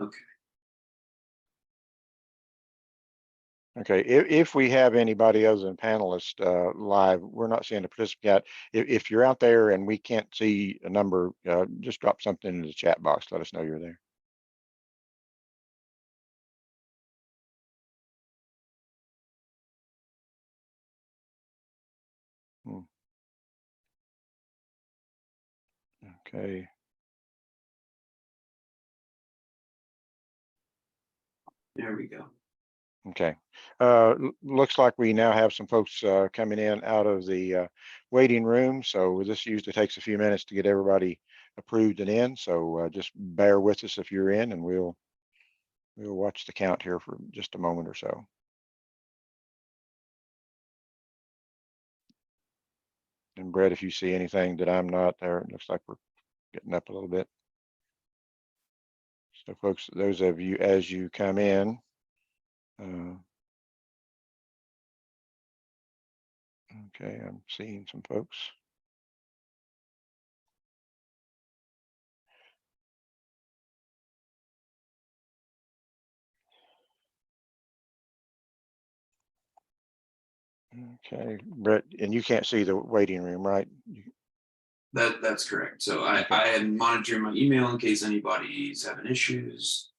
Okay. Okay, if we have anybody other than panelists live, we're not seeing a participant yet. If you're out there and we can't see a number, just drop something in the chat box. Let us know you're there. Okay. There we go. Okay. Looks like we now have some folks coming in out of the waiting room. So this usually takes a few minutes to get everybody approved and in. So just bear with us if you're in, and we'll watch the count here for just a moment or so. And Brett, if you see anything that I'm not there, it looks like we're getting up a little bit. So folks, those of you as you come in, okay, I'm seeing some folks. Okay, Brett, and you can't see the waiting room, right? That's correct. So I am monitoring my email in case anybody's having issues.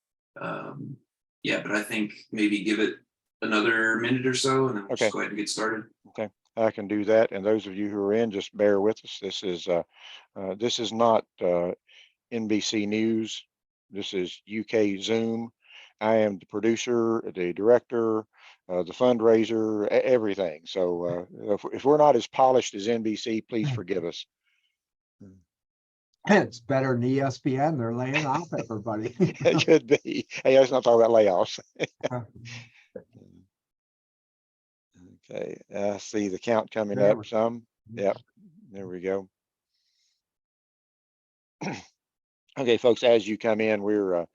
Yeah, but I think maybe give it another minute or so, and then we'll just go ahead and get started. Okay, I can do that. And those of you who are in, just bear with us. This is not NBC News. This is UK Zoom. I am the producer, the director, the fundraiser, everything. So if we're not as polished as NBC, please forgive us. It's better than ESPN. They're laying off everybody. It could be. Hey, let's not talk about layoffs. Okay, I see the count coming up some. Yep, there we go. Okay, folks, as you come in, we're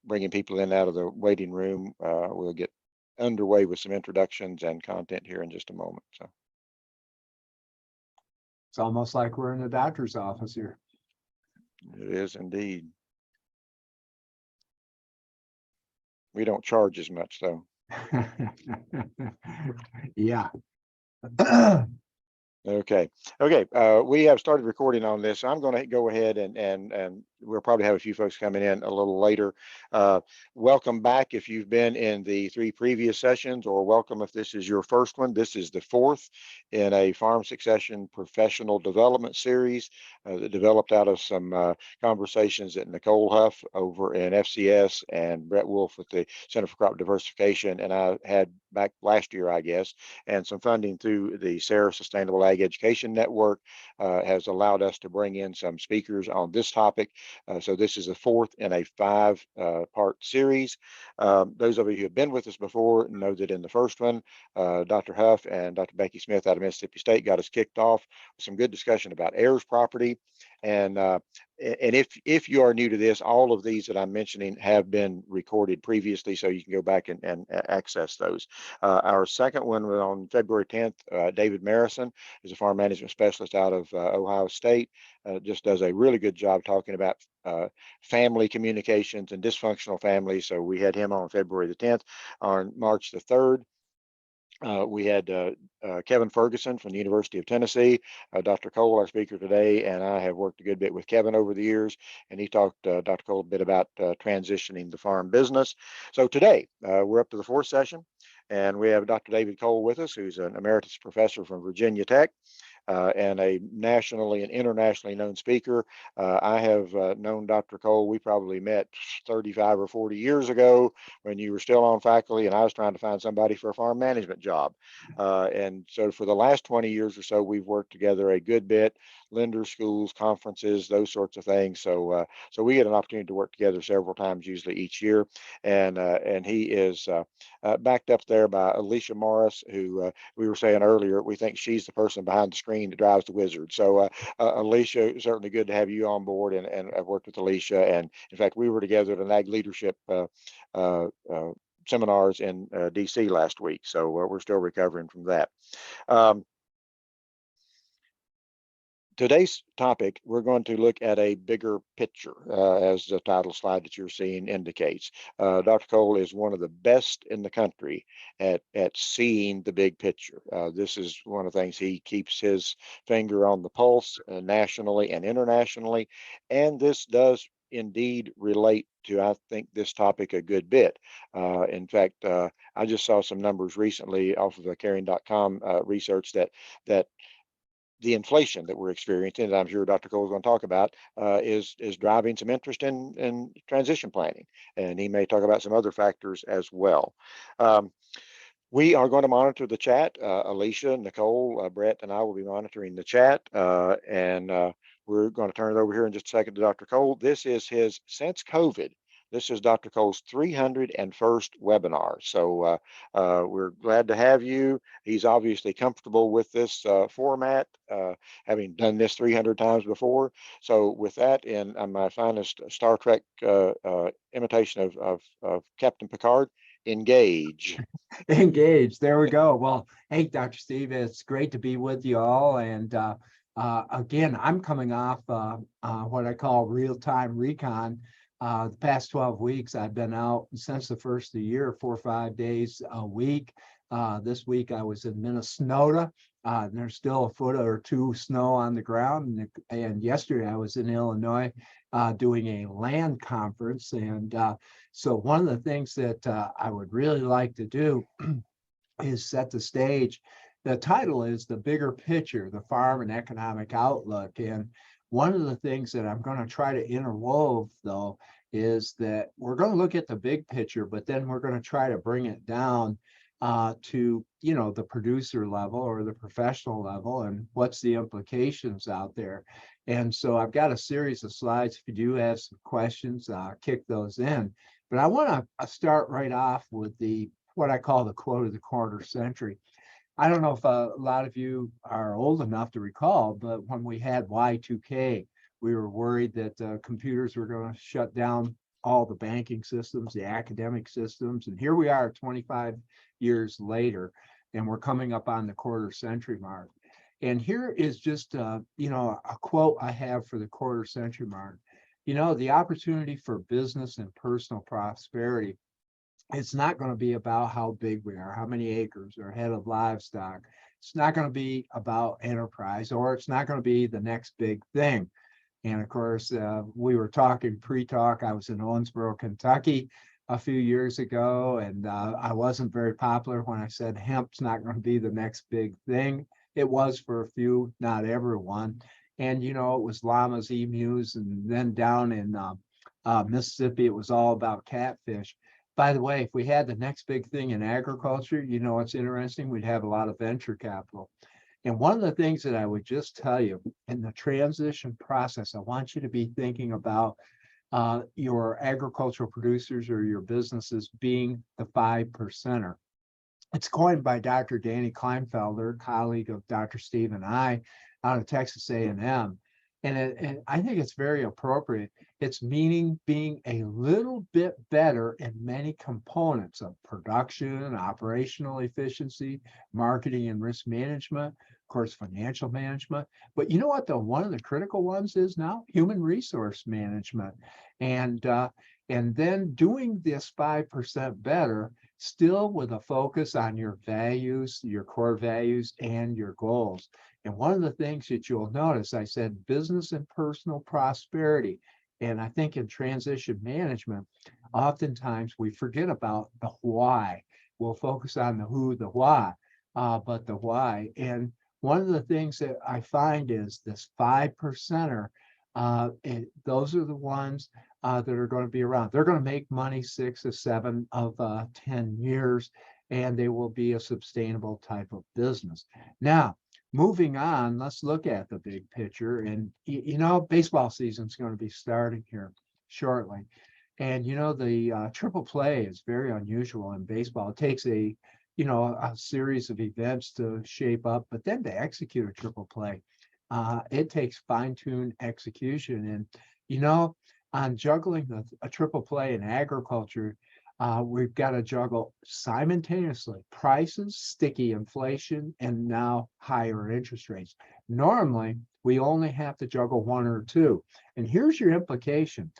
bringing people in out of the waiting room. We'll get underway with some introductions and content here in just a moment. So it's almost like we're in the doctor's office here. It is indeed. We don't charge as much though. Yeah. Okay. We have started recording on this. I'm going to go ahead and we'll probably have a few folks coming in a little later. Welcome back if you've been in the 3 previous sessions, or welcome if this is your first one. This is the 4th in a farm succession professional development series that developed out of some conversations that Nicole Huff over in FCS and Brett Wolf with the Center for Crop Diversification and I had back last year, I guess, and some funding through the Sarah Sustainable Ag Education Network has allowed us to bring in some speakers on this topic. So this is the 4th in a 5-part series. Those of you who have been with us before know that in the first one, Dr. Huff and Dr. Becky Smith out of Mississippi State got us kicked off with some good discussion about heirs property. And if you are new to this, all of these that I'm mentioning have been recorded previously, so you can go back and access those. Our second one was on February 10th. David Marison is a farm management specialist out of Ohio State. Just does a really good job talking about family communications and dysfunctional families. So we had him on February the 10th. On March the 3rd, we had Kevin Ferguson from the University of Tennessee. Dr. Cole, our speaker today, and I have worked a good bit with Kevin over the years, and he talked, Dr. Cole, a bit about transitioning the farm business. So today, we're up to the 4th session, and we have Dr. David Cole with us, who's an emeritus professor from Virginia Tech. And a nationally and internationally known speaker. I have known Dr. Cole. We probably met 35 or 40 years ago when you were still on faculty and I was trying to find somebody for a farm management job. And so for the last 20 years or so, we've worked together a good bit, lender schools, conferences, those sorts of things. So we get an opportunity to work together several times, usually each year. And he is backed up there by Alicia Morris, who we were saying earlier, we think she's the person behind the screen that drives the wizard. So Alicia, certainly good to have you on board, and I've worked with Alicia, and in fact we were together at an ag leadership seminars in DC last week, so we're still recovering from that. today's topic, we're going to look at a bigger picture, as the title slide that you're seeing indicates. Dr. Cole is one of the best in the country at seeing the big picture. This is one of the things he keeps his finger on the pulse, nationally and internationally, and this does indeed relate to, I think, this topic a good bit. In fact, I just saw some numbers recently off of the caring.com research that the inflation that we're experiencing, that I'm sure Dr. Cole is going to talk about, is driving some interest in transition planning, and he may talk about some other factors as well. We are going to monitor the chat. Alicia, Nicole, Brett, and I will be monitoring the chat, and we're going to turn it over here in just a second to Dr. Cole. This is his, since COVID, this is Dr. Cole's 301st webinar. So we're glad to have you. He's obviously comfortable with this format, having done this 300 times before. So with that, in my finest Star Trek imitation of Captain Picard, engage. Engage. There we go. Well, hey, Dr. Steve, it's great to be with you all. And again, I'm coming off what I call real-time recon. The past 12 weeks, I've been out since the first of the year, 4 or 5 days a week. This week I was in Minnesota. And there's still a foot or two snow on the ground. And yesterday I was in Illinois doing a land conference. And so one of the things that I would really like to do is set the stage. The title is The Bigger Picture, the Farm and Economic Outlook. And one of the things that I'm going to try to interwove, though, is that we're going to look at the big picture, but then we're going to try to bring it down to, the producer level or the professional level, and what's the implications out there. And so I've got a series of slides. If you do have some questions, kick those in. But I want to start right off with what I call the quote of the quarter century. I don't know if a lot of you are old enough to recall, but when we had Y2K, we were worried that computers were going to shut down all the banking systems, the academic systems. And here we are 25 years later, and we're coming up on the quarter century mark. And here is just, a quote I have for the quarter century mark. The opportunity for business and personal prosperity, it's not going to be about how big we are, how many acres or head of livestock. It's not going to be about enterprise, or it's not going to be the next big thing. And of course, we were talking pre-talk. I was in Owensboro, Kentucky a few years ago, and I wasn't very popular when I said hemp's not going to be the next big thing. It was for a few, not everyone. And, it was llamas, emus, and then down in Mississippi, it was all about catfish. By the way, if we had the next big thing in agriculture, what's interesting, we'd have a lot of venture capital. And one of the things that I would just tell you in the transition process, I want you to be thinking about your agricultural producers or your businesses being the 5%er. It's coined by Dr. Danny Kleinfelder, colleague of Dr. Steve and I out of Texas A&M. And I think it's very appropriate. It's meaning being a little bit better in many components of production, operational efficiency, marketing and risk management, of course, financial management. But you know what, though? One of the critical ones is now human resource management. And then doing this 5% better, still with a focus on your values, your core values, and your goals. And one of the things that you'll notice, I said business and personal prosperity. And I think in transition management, oftentimes we forget about the why. We'll focus on the who, the why, but the why. And one of the things that I find is this 5%er, those are the ones that are going to be around. They're going to make money 6 or 7 of 10 years, and they will be a sustainable type of business. Now, moving on, let's look at the big picture. And, baseball season is going to be starting here shortly. And, the triple play is very unusual in baseball. It takes a series of events to shape up, but then to execute a triple play, it takes fine-tuned execution. And, on juggling a triple play in agriculture, we've got to juggle simultaneously prices, sticky inflation, and now higher interest rates. Normally, We only have to juggle one or two. And here's your implication.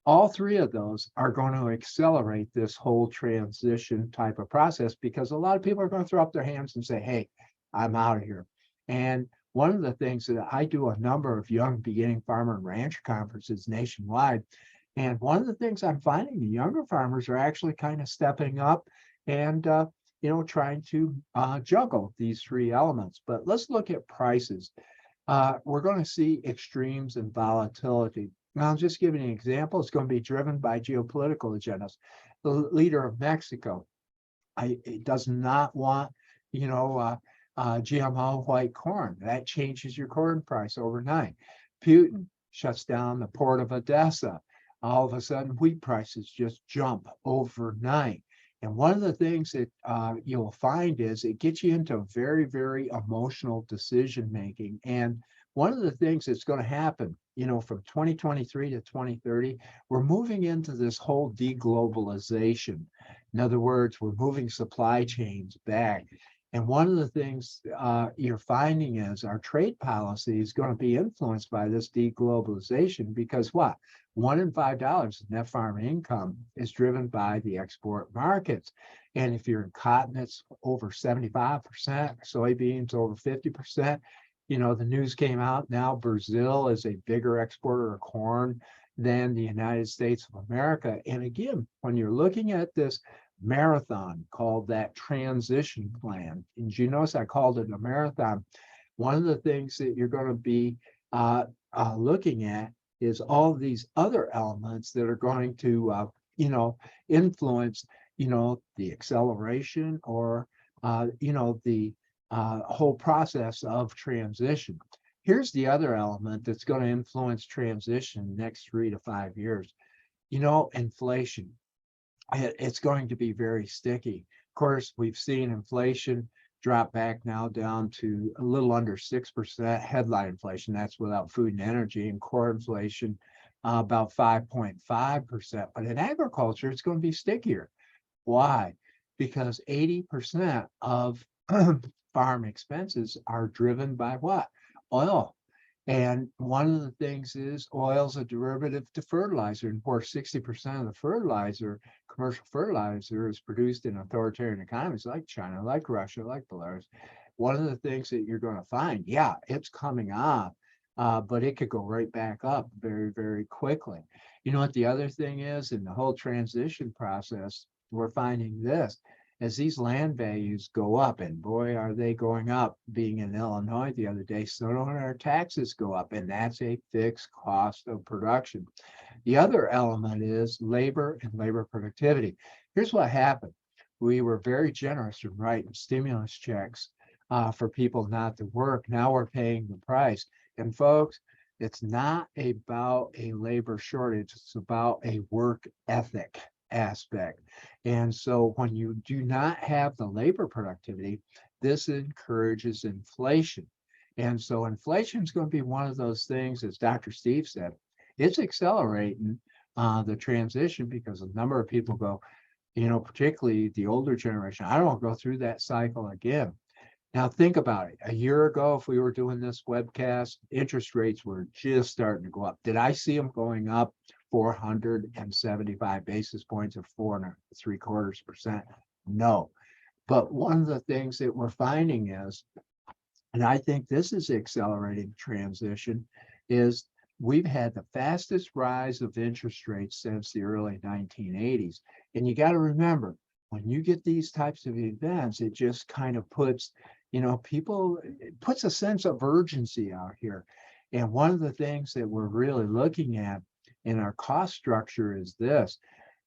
All three of those are going to accelerate this whole transition type of process, because a lot of people are going to throw up their hands and say, hey, I'm out of here. And one of the things that I do a number of young beginning farmer and rancher conferences nationwide. And one of the things I'm finding, the younger farmers are actually kind of stepping up and, trying to juggle these three elements. But let's look at prices. We're going to see extremes in volatility. Now, I'll just give you an example. It's going to be driven by geopolitical agendas. The leader of Mexico, it does not want, GMO white corn. That changes your corn price overnight. Putin shuts down the port of Odessa. All of a sudden, wheat prices just jump overnight. And one of the things that you'll find is it gets you into very, very emotional decision making. And one of the things that's going to happen, from 2023 to 2030, we're moving into this whole deglobalization. In other words, we're moving supply chains back. And one of the things you're finding is our trade policy is going to be influenced by this deglobalization, because what? $1 in $5 of net farm income is driven by the export markets. And if you're in cotton, it's over 75%, soybeans over 50%. The news came out now, Brazil is a bigger exporter of corn than the United States of America. And again, when you're looking at this marathon called that transition plan, and you notice I called it a marathon, one of the things that you're going to be looking at is all these other elements that are going to, influence, the acceleration or, the whole process of transition. Here's the other element that's going to influence transition next 3 to 5 years. Inflation. It's going to be very sticky. Of course, we've seen inflation drop back now down to a little under 6% headline inflation. That's without food and energy, and core inflation about 5.5%. But in agriculture, it's going to be stickier. Why? Because 80% of farm expenses are driven by what? Oil. And one of the things is oil's a derivative to fertilizer. And of course, 60% of the fertilizer, commercial fertilizer, is produced in authoritarian economies like China, like Russia, like Belarus. One of the things that you're going to find, it's coming off, but it could go right back up very, very quickly. You know what the other thing is in the whole transition process? We're finding this. As these land values go up, and boy, are they going up, being in Illinois the other day, so don't our taxes go up, and that's a fixed cost of production. The other element is labor and labor productivity. Here's what happened. We were very generous in writing stimulus checks for people not to work. Now we're paying the price. And folks, it's not about a labor shortage, it's about a work ethic aspect. And so when you do not have the labor productivity, this encourages inflation. And so inflation is going to be one of those things, as Dr. Steve said, it's accelerating the transition, because a number of people go, particularly the older generation, I don't want to go through that cycle again. Now think about it. A year ago, if we were doing this webcast, interest rates were just starting to go up. Did I see them going up 475 basis points, or 4.75%? No. But one of the things that we're finding is, and I think this is accelerating transition, is we've had the fastest rise of interest rates since the early 1980s. And you got to remember, when you get these types of events, it just kind of puts, people, it puts a sense of urgency out here. And one of the things that we're really looking at in our cost structure is this.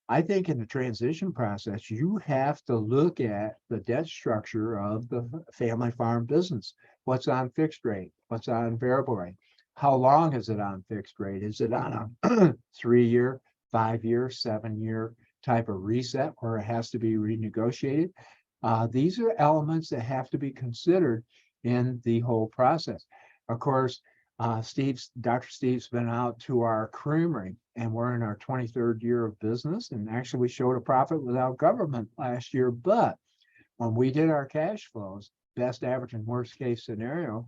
I think in the transition process, you have to look at the debt structure of the family farm business. What's on fixed rate? What's on variable rate? How long is it on fixed rate? Is it on a 3-year, 5-year, 7-year type of reset where it has to be renegotiated? These are elements that have to be considered in the whole process. Of course, Dr. Steve's been out to our creamery, and we're in our 23rd year of business. And actually, we showed a profit without government last year. But when we did our cash flows, best average and worst case scenario,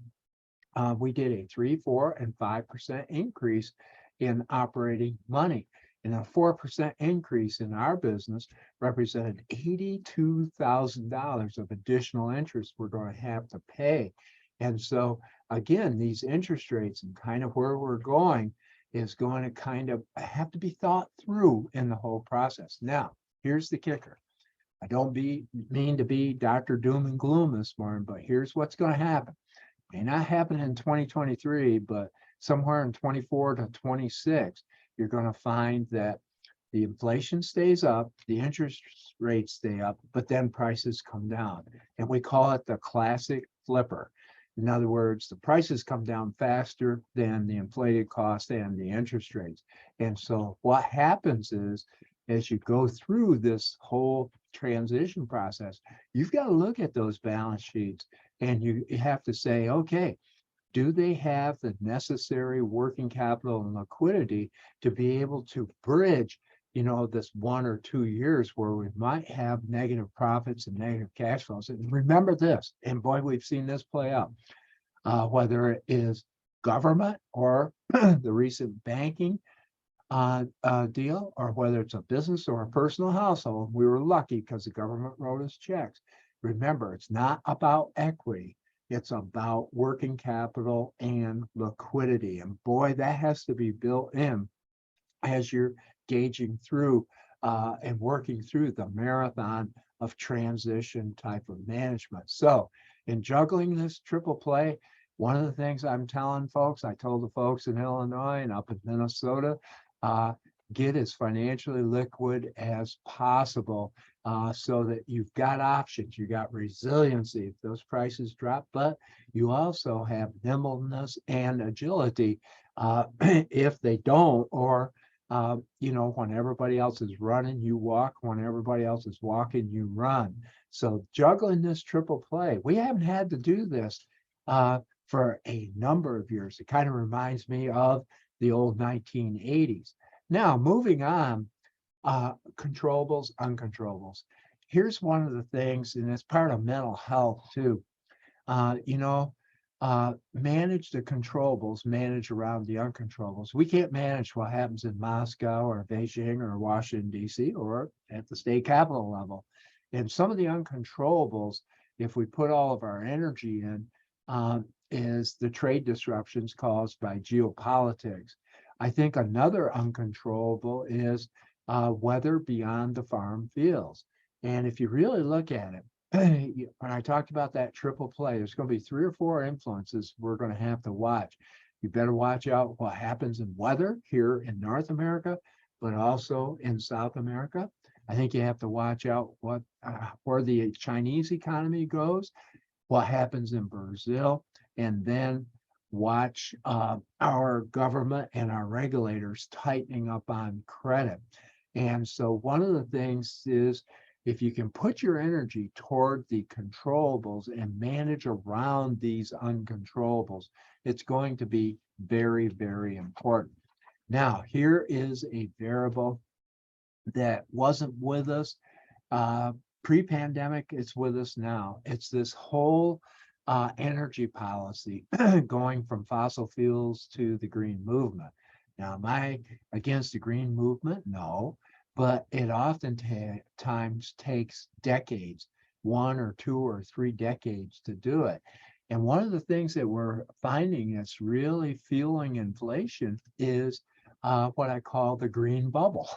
we did a 3, 4, and 5% increase in operating money. And a 4% increase in our business represented $82,000 of additional interest we're going to have to pay. And so, again, these interest rates and kind of where we're going is going to kind of have to be thought through in the whole process. Now, here's the kicker. I don't mean to be Dr. Doom and Gloom this morning, but here's what's going to happen. May not happen in 2023, but somewhere in 24 to 26, you're going to find that the inflation stays up, the interest rates stay up, but then prices come down. And we call it the classic flipper. In other words, the prices come down faster than the inflated cost and the interest rates. And so what happens is, as you go through this whole transition process, you've got to look at those balance sheets and you have to say, okay, do they have the necessary working capital and liquidity to be able to bridge, this 1 or 2 years where we might have negative profits and negative cash flows? And remember this, and boy, we've seen this play out, whether it is government or the recent banking deal, or whether it's a business or a personal household. We were lucky because the government wrote us checks. Remember, it's not about equity. It's about working capital and liquidity. And boy, that has to be built in as you're gauging through and working through the marathon of transition type of management. So in juggling this triple play, one of the things I'm telling folks, I told the folks in Illinois and up in Minnesota, get as financially liquid as possible so that you've got options, you got resiliency if those prices drop, but you also have nimbleness and agility if they don't, or when everybody else is running, you walk. When everybody else is walking, you run. So juggling this triple play, we haven't had to do this for a number of years. It kind of reminds me of the old 1980s. Now, moving on, controllables, uncontrollables. Here's one of the things, and it's part of mental health too. Manage the controllables, manage around the uncontrollables. We can't manage what happens in Moscow or Beijing or Washington, D.C. or at the state capitol level. And some of the uncontrollables, if we put all of our energy in, is the trade disruptions caused by geopolitics. I think another uncontrollable is weather beyond the farm fields. And if you really look at it, when I talked about that triple play, there's going to be 3 or 4 influences we're going to have to watch. You better watch out what happens in weather here in North America, but also in South America. I think you have to watch out what where the Chinese economy goes, what happens in Brazil, and then watch our government and our regulators tightening up on credit. And so one of the things is, if you can put your energy toward the controllables and manage around these uncontrollables, it's going to be very, very important. Now, here is a variable that wasn't with us pre-pandemic. It's with us now. It's this whole energy policy going from fossil fuels to the green movement. Now, am I against the green movement? No. But it oftentimes takes decades, 1 or 2 or 3 decades to do it. And one of the things that we're finding that's really fueling inflation is what I call the green bubble.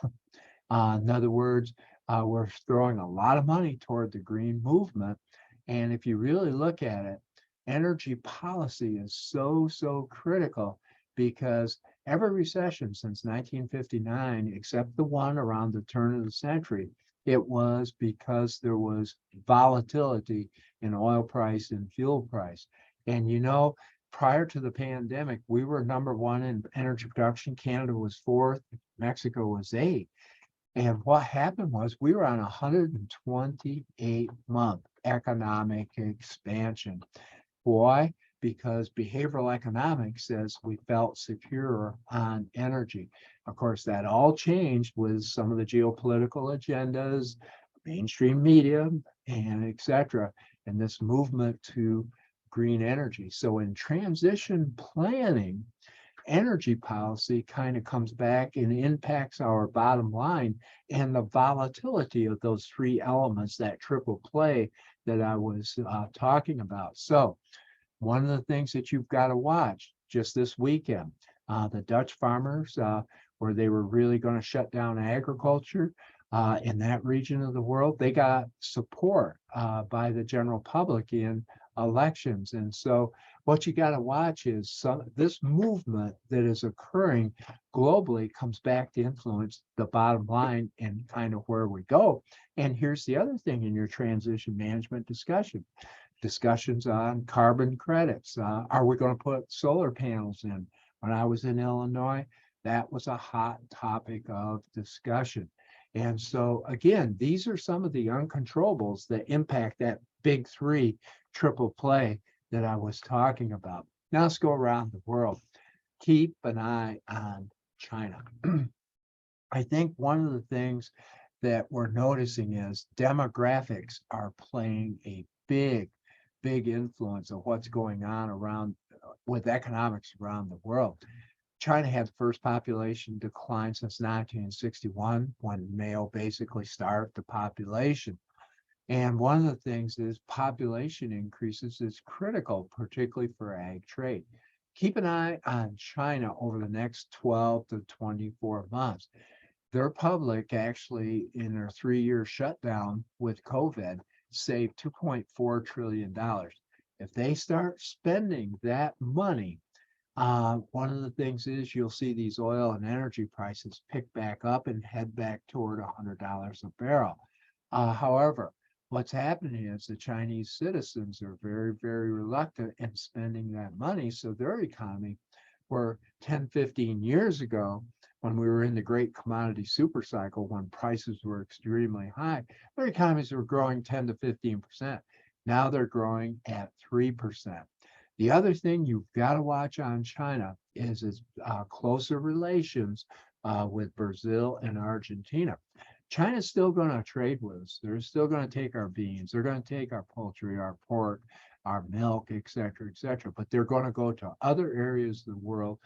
In other words, we're throwing a lot of money toward the green movement. And if you really look at it, energy policy is so critical, because every recession since 1959, except the one around the turn of the century, it was because there was volatility in oil price and fuel price. And prior to the pandemic, we were #1 in energy production. Canada was 4th, Mexico was 8th. And what happened was we were on a 128-month economic expansion. Why? Because behavioral economics says we felt secure on energy. Of course, that all changed with some of the geopolitical agendas, mainstream media, and et cetera, and this movement to green energy. So in transition planning, energy policy kind of comes back and impacts our bottom line and the volatility of those three elements, that triple play that I was talking about. So one of the things that you've got to watch just this weekend, the Dutch farmers, where they were really going to shut down agriculture in that region of the world, they got support by the general public in elections. And so what you got to watch is this movement that is occurring globally comes back to influence the bottom line and kind of where we go. And here's the other thing in your transition management discussions on carbon credits. Are we going to put solar panels in? When I was in Illinois, that was a hot topic of discussion. And so again, these are some of the uncontrollables that impact that big three triple play that I was talking about. Now let's go around the world. Keep an eye on China. I think one of the things that we're noticing is demographics are playing a big influence of what's going on around with economics around the world. China had the first population decline since 1961, when Mao basically starved the population. And one of the things is population increases is critical, particularly for ag trade. Keep an eye on China over the next 12 to 24 months. Their public actually, in their 3-year shutdown with COVID, saved $2.4 trillion. If they start spending that money, one of the things is you'll see these oil and energy prices pick back up and head back toward $100 a barrel. However, what's happening is the Chinese citizens are very reluctant in spending that money. So their economy, where 10, 15 years ago, when we were in the great commodity super cycle, when prices were extremely high, their economies were growing 10 to 15%. Now they're growing at 3%. The other thing you've got to watch on China is its closer relations with Brazil and Argentina. China's still going to trade with us. They're still going to take our beans. They're going to take our poultry, our pork, our milk, et cetera, but they're going to go to other areas of the world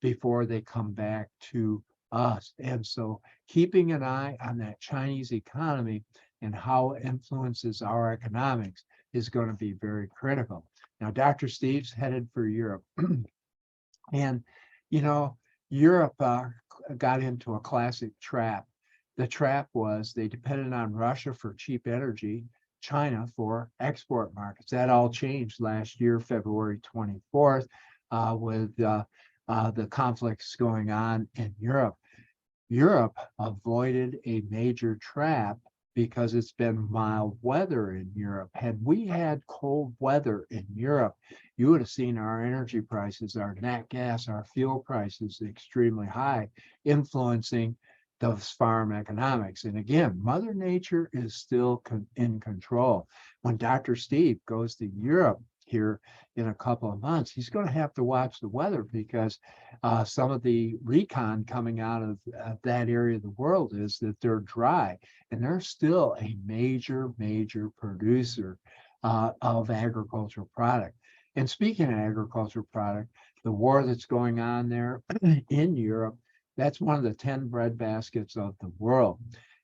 before they come back to us. And so keeping an eye on that Chinese economy and how it influences our economics is going to be very critical. Now, Dr. Steve's headed for Europe. And, you know, Europe got into a classic trap. The trap was they depended on Russia for cheap energy, China for export markets. That all changed last year, February 24th, with the conflicts going on in Europe. Europe avoided a major trap because it's been mild weather in Europe. Had we had cold weather in Europe, you would have seen our energy prices, our nat gas, our fuel prices extremely high, influencing those farm economics. And again, Mother Nature is still in control. When Dr. Steve goes to Europe here in a couple of months, he's going to have to watch the weather, because some of the recon coming out of that area of the world is that they're dry, and they're still a major producer of agricultural product. And speaking of agricultural product, the war that's going on there in Europe, that's one of the 10 breadbaskets of the world.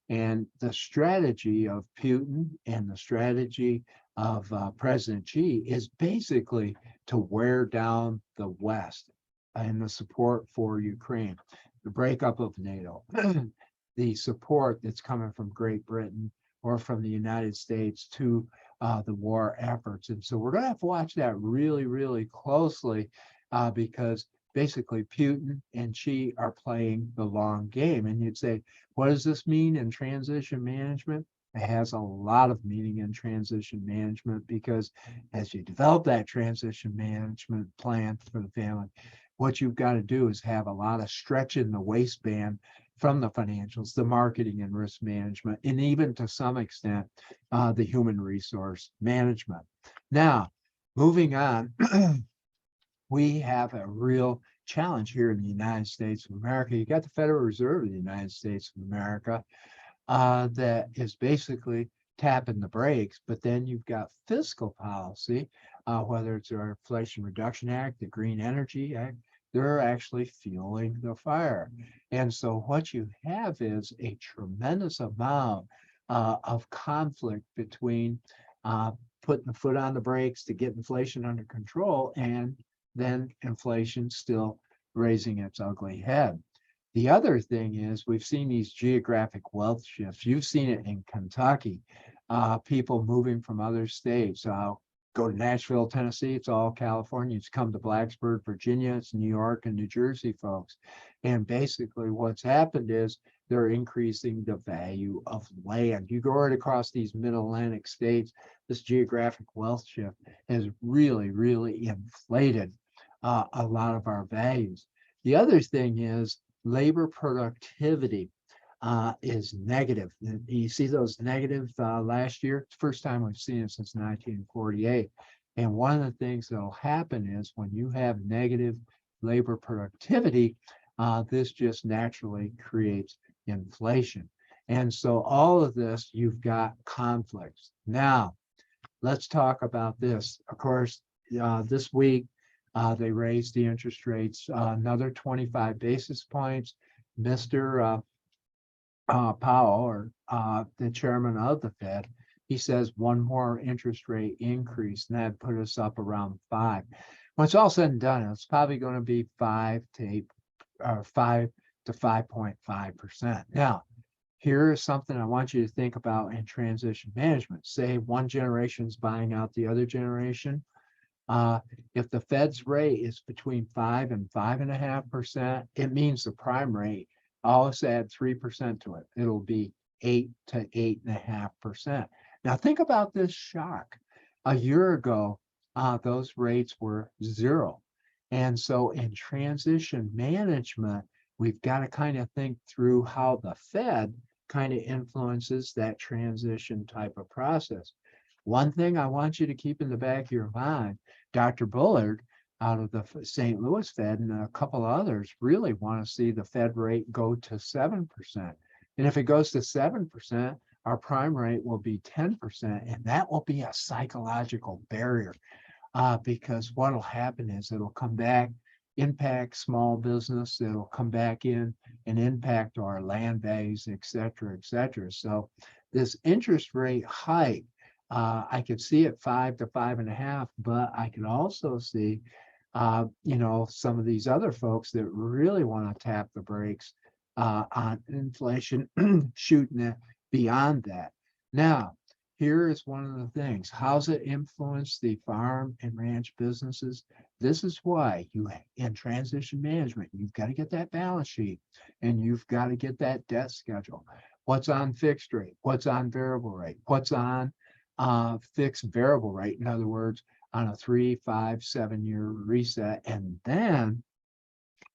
And the strategy of Putin and the strategy of President Xi is basically to wear down the West and the support for Ukraine, the breakup of NATO, the support that's coming from Great Britain or from the United States to the war efforts. And so we're going to have to watch that really closely because basically Putin and Xi are playing the long game. And you'd say, what does this mean in transition management? It has a lot of meaning in transition management, because as you develop that transition management plan for the family, what you've got to do is have a lot of stretch in the waistband from the financials, the marketing and risk management, and even to some extent, the human resource management. Now, moving on, we have a real challenge here in the United States of America. You got the Federal Reserve of the United States of America that is basically tapping the brakes, but then you've got fiscal policy whether it's our Inflation Reduction Act, the Green Energy Act, they're actually fueling the fire. And so what you have is a tremendous amount of conflict between putting the foot on the brakes to get inflation under control, and then inflation still raising its ugly head. The other thing is we've seen these geographic wealth shifts. You've seen it in Kentucky, people moving from other states. Go to Nashville, Tennessee, it's all Californians. Come to Blacksburg, Virginia, it's New York and New Jersey folks. And basically what's happened is they're increasing the value of land. You go right across these mid-Atlantic states, this geographic wealth shift has really, really inflated a lot of our values. The other thing is labor productivity is negative. You see those negative last year. It's the first time we've seen it since 1948. And one of the things that'll happen is when you have negative labor productivity, this just naturally creates inflation. And so all of this, you've got conflicts. Now, let's talk about this. Of course, this week, they raised the interest rates another 25 basis points. Mr. Powell, or the chairman of the Fed, he says one more interest rate increase, and that put us up around 5. When it's all said and done, it's probably going to be 5 to 5.5%. Now, here is something I want you to think about in transition management. Say one generation is buying out the other generation. If the Fed's rate is between 5 and 5.5%, it means the prime rate, always add 3% to it. It'll be 8 to 8.5%. Now think about this shock. A year ago, those rates were 0. And so in transition management, we've got to kind of think through how the Fed kind of influences that transition type of process. One thing I want you to keep in the back of your mind, Dr. Bullard out of the St. Louis Fed and a couple of others really want to see the Fed rate go to 7%. And if it goes to 7%, our prime rate will be 10%, and that will be a psychological barrier because what will happen is it'll come back, impact small business, it'll come back in and impact our land values, et cetera, et cetera. So this interest rate hike, I could see it 5 to 5.5, but I could also see, some of these other folks that really want to tap the brakes on inflation, shooting it beyond that. Now, here is one of the things. How's it influence the farm and ranch businesses? This is why in transition management, you've got to get that balance sheet and you've got to get that debt schedule. What's on fixed rate? What's on variable rate? What's on fixed variable rate? In other words, on a 3, 5, 7-year reset. And then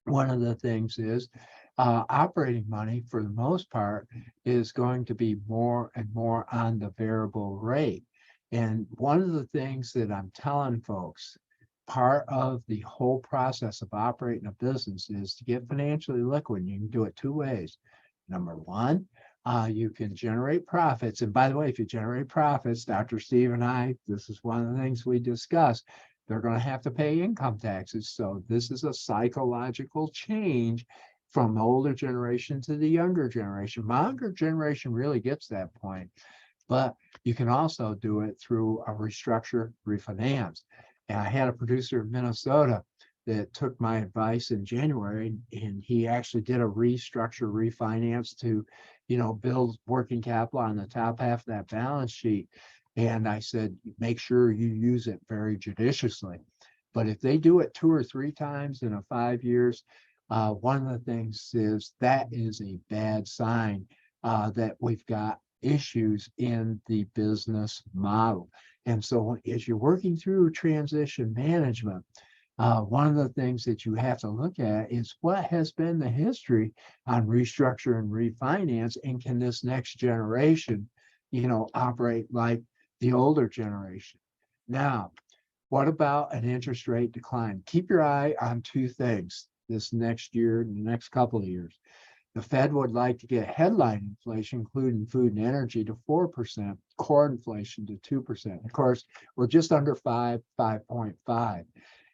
one of the things is operating money, for the most part, is going to be more and more on the variable rate. And one of the things that I'm telling folks, part of the whole process of operating a business is to get financially liquid. You can do it 2 ways. Number one, you can generate profits. And by the way, if you generate profits, Dr. Steve and I, this is one of the things we discuss, they're going to have to pay income taxes. So this is a psychological change from the older generation to the younger generation. My younger generation really gets that point, but you can also do it through a restructure, refinance. And I had a producer in Minnesota that took my advice in January, and he actually did a restructure, refinance to, build working capital on the top half of that balance sheet. And I said, make sure you use it very judiciously. But if they do it 2 or 3 times in 5 years, one of the things is that is a bad sign that we've got issues in the business model. And so as you're working through transition management, one of the things that you have to look at is what has been the history on restructure and refinance, and can this next generation, operate like the older generation? Now, what about an interest rate decline? Keep your eye on 2 things this next year, the next couple of years. The Fed would like to get headline inflation, including food and energy, to 4%, core inflation to 2%. Of course, we're just under 5.5.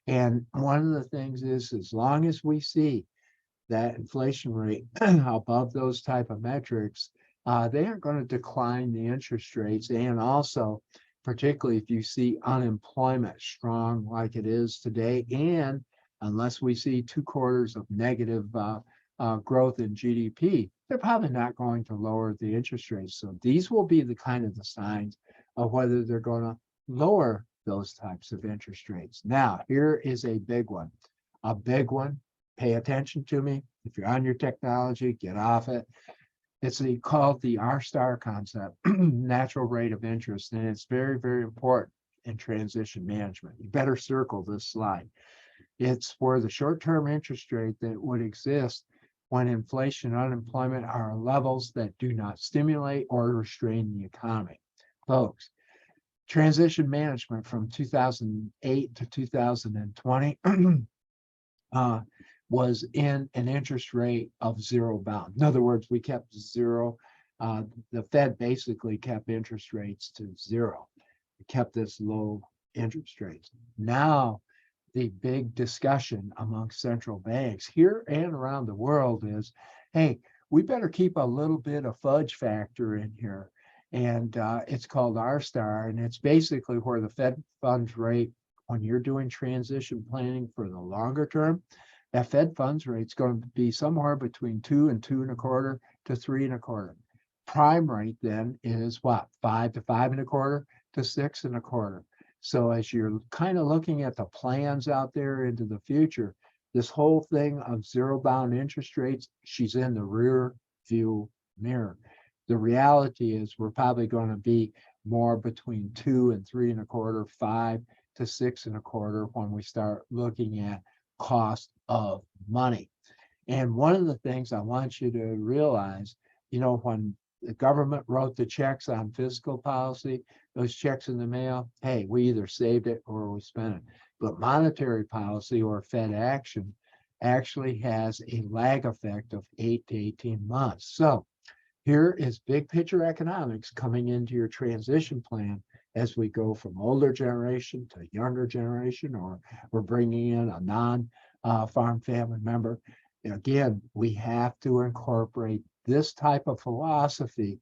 And one of the things is, as long as we see that inflation rate above those type of metrics, they aren't going to decline the interest rates. And also, particularly if you see unemployment strong like it is today, and unless we see 2 quarters of negative growth in GDP, they're probably not going to lower the interest rates. So these will be the kind of the signs of whether they're going to lower those types of interest rates. Now, here is a big one. A big one. Pay attention to me. If you're on your technology, get off it. It's called the R-star concept, natural rate of interest, and it's very, very important in transition management. You better circle this slide. It's where the short-term interest rate that would exist when inflation and unemployment are levels that do not stimulate or restrain the economy. Folks, transition management from 2008 to 2020 was in an interest rate of zero bound. In other words, we kept zero. The Fed basically kept interest rates to zero. It kept this low interest rates. Now, the big discussion among central banks here and around the world is, hey, we better keep a little bit of fudge factor in here. And it's called R-star, and it's basically where the Fed funds rate, when you're doing transition planning for the longer term, that Fed funds rate is going to be somewhere between 2 and 2.25 to 3.25. Prime rate then is what? 5 to 5.25 to 6.25. So as you're kind of looking at the plans out there into the future, this whole thing of zero bound interest rates, she's in the rear view mirror. The reality is we're probably going to be more between 2 and 3.25, 5 to 6.25 when we start looking at cost of money. And one of the things I want you to realize, when the government wrote the checks on fiscal policy, those checks in the mail, hey, we either saved it or we spent it. But monetary policy or Fed action actually has a lag effect of 8 to 18 months. So here is big picture economics coming into your transition plan as we go from older generation to younger generation, or we're bringing in a non-farm family member. And again, we have to incorporate this type of philosophy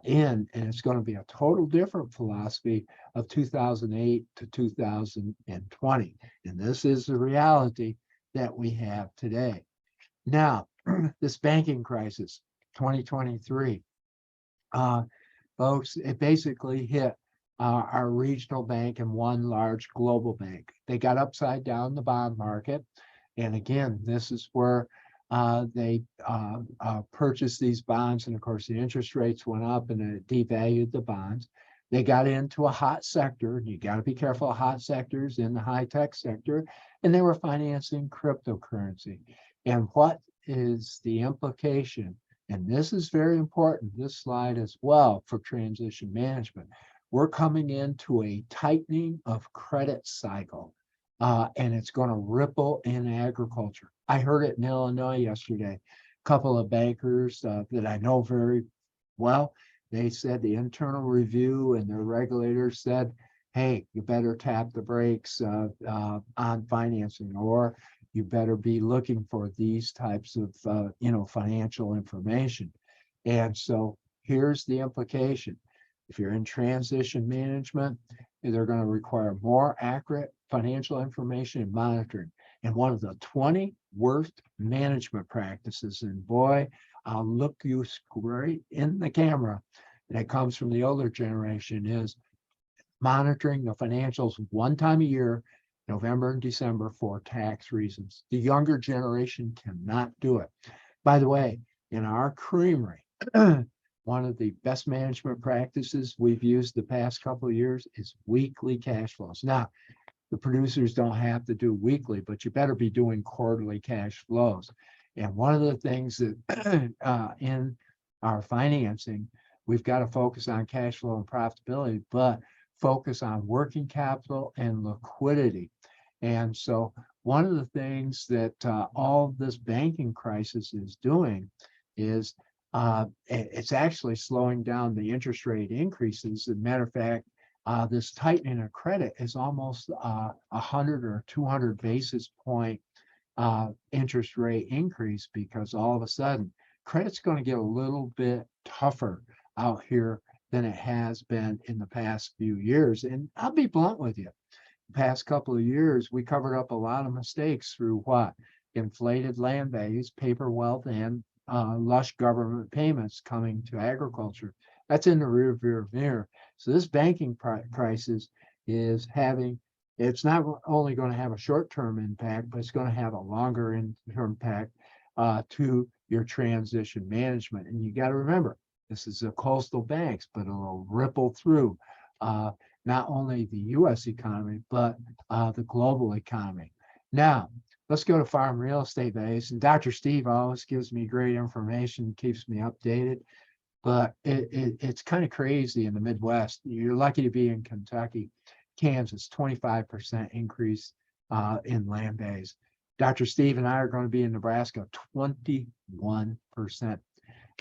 and it's going to be a total different philosophy of 2008 to 2020. And this is the reality that we have today. Now, this banking crisis, 2023, folks, it basically hit our regional bank and one large global bank. They got upside down the bond market. And again, this is where they purchased these bonds, and of course the interest rates went up and it devalued the bonds. They got into a hot sector, and you got to be careful of hot sectors in the high tech sector, and they were financing cryptocurrency. And what is the implication? And this is very important, this slide as well, for transition management. We're coming into a tightening of credit cycle. And it's going to ripple in agriculture. I heard it in Illinois yesterday. A couple of bankers that I know very well, they said the internal review and their regulators said, hey, you better tap the brakes on financing, or you better be looking for these types of financial information. And so here's the implication. If you're in transition management, they're going to require more accurate financial information and monitoring. And one of the 20 worst management practices, and boy, I'll look you straight in the camera, that comes from the older generation, is monitoring the financials one time a year, November and December, for tax reasons. The younger generation cannot do it. By the way, in our creamery, one of the best management practices we've used the past couple of years is weekly cash flows. Now, the producers don't have to do weekly, but you better be doing quarterly cash flows. And one of the things that in our financing, we've got to focus on cash flow and profitability, but focus on working capital and liquidity. And so one of the things that all this banking crisis is doing is it's actually slowing down the interest rate increases. As a matter of fact, this tightening of credit is almost 100 or 200 basis point interest rate increase, because all of a sudden credit's going to get a little bit tougher out here than it has been in the past few years. And I'll be blunt with you. The past couple of years, we covered up a lot of mistakes through what? Inflated land values, paper wealth, and lush government payments coming to agriculture. That's in the rearview mirror. So this banking crisis is having, it's not only going to have a short-term impact, but it's going to have a longer term impact to your transition management. And you got to remember, this is a coastal banks, but it'll ripple through not only the U.S. economy, but the global economy. Now, let's go to farm real estate base. And Dr. Steve always gives me great information, keeps me updated. But it's kind of crazy in the Midwest. You're lucky to be in Kentucky, Kansas, 25% increase in land base. Dr. Steve and I are going to be in Nebraska, 21%.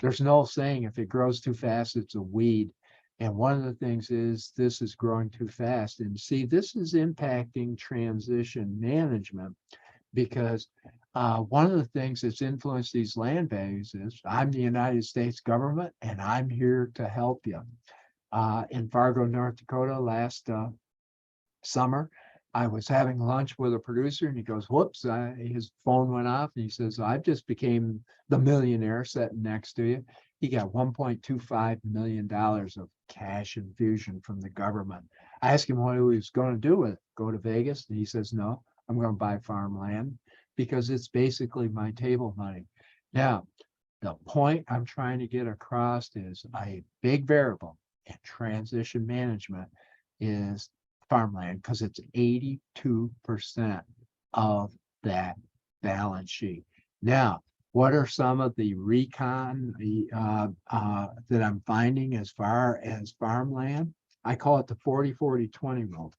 There's no saying if it grows too fast, it's a weed. And one of the things is this is growing too fast. And see, this is impacting transition management, because one of the things that's influenced these land values is I'm the United States government and I'm here to help you. In Fargo, North Dakota last summer, I was having lunch with a producer and he goes, whoops, his phone went off and he says, I just became the millionaire sitting next to you. He got $1.25 million of cash infusion from the government. I asked him what he was going to do with it. Go to Vegas? And he says, no, I'm going to buy farmland because it's basically my table money. Now, the point I'm trying to get across is a big variable in transition management is farmland, because it's 82% of that balance sheet. Now, what are some of the recon that I'm finding as far as farmland? I call it the 40-40-20 rule.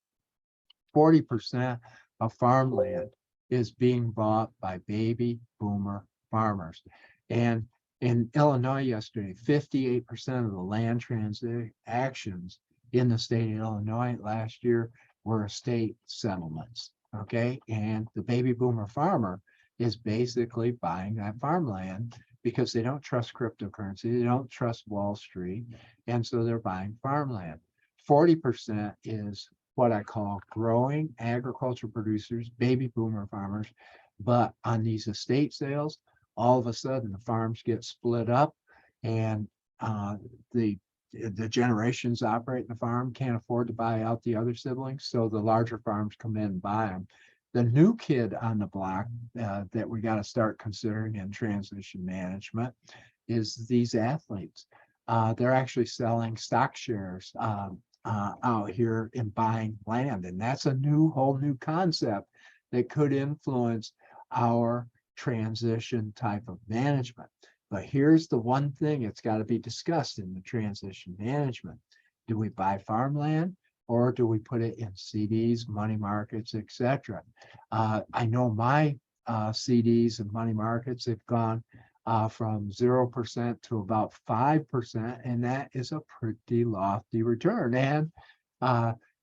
40% of farmland is being bought by baby boomer farmers. And in Illinois yesterday, 58% of the land transactions in the state of Illinois last year were estate settlements. Okay. And the baby boomer farmer is basically buying that farmland because they don't trust cryptocurrency, they don't trust Wall Street, and so they're buying farmland. 40% is what I call growing agriculture producers, baby boomer farmers. But on these estate sales, all of a sudden the farms get split up, and the generations operating the farm can't afford to buy out the other siblings, so the larger farms come in and buy them. The new kid on the block that we got to start considering in transition management is these athletes. They're actually selling stock shares out here and buying land, and that's a whole new concept that could influence our transition type of management. But here's the one thing that's got to be discussed in the transition management. Do we buy farmland or do we put it in CDs, money markets, etc.? I know my CDs and money markets have gone from 0% to about 5%, and that is a pretty lofty return. And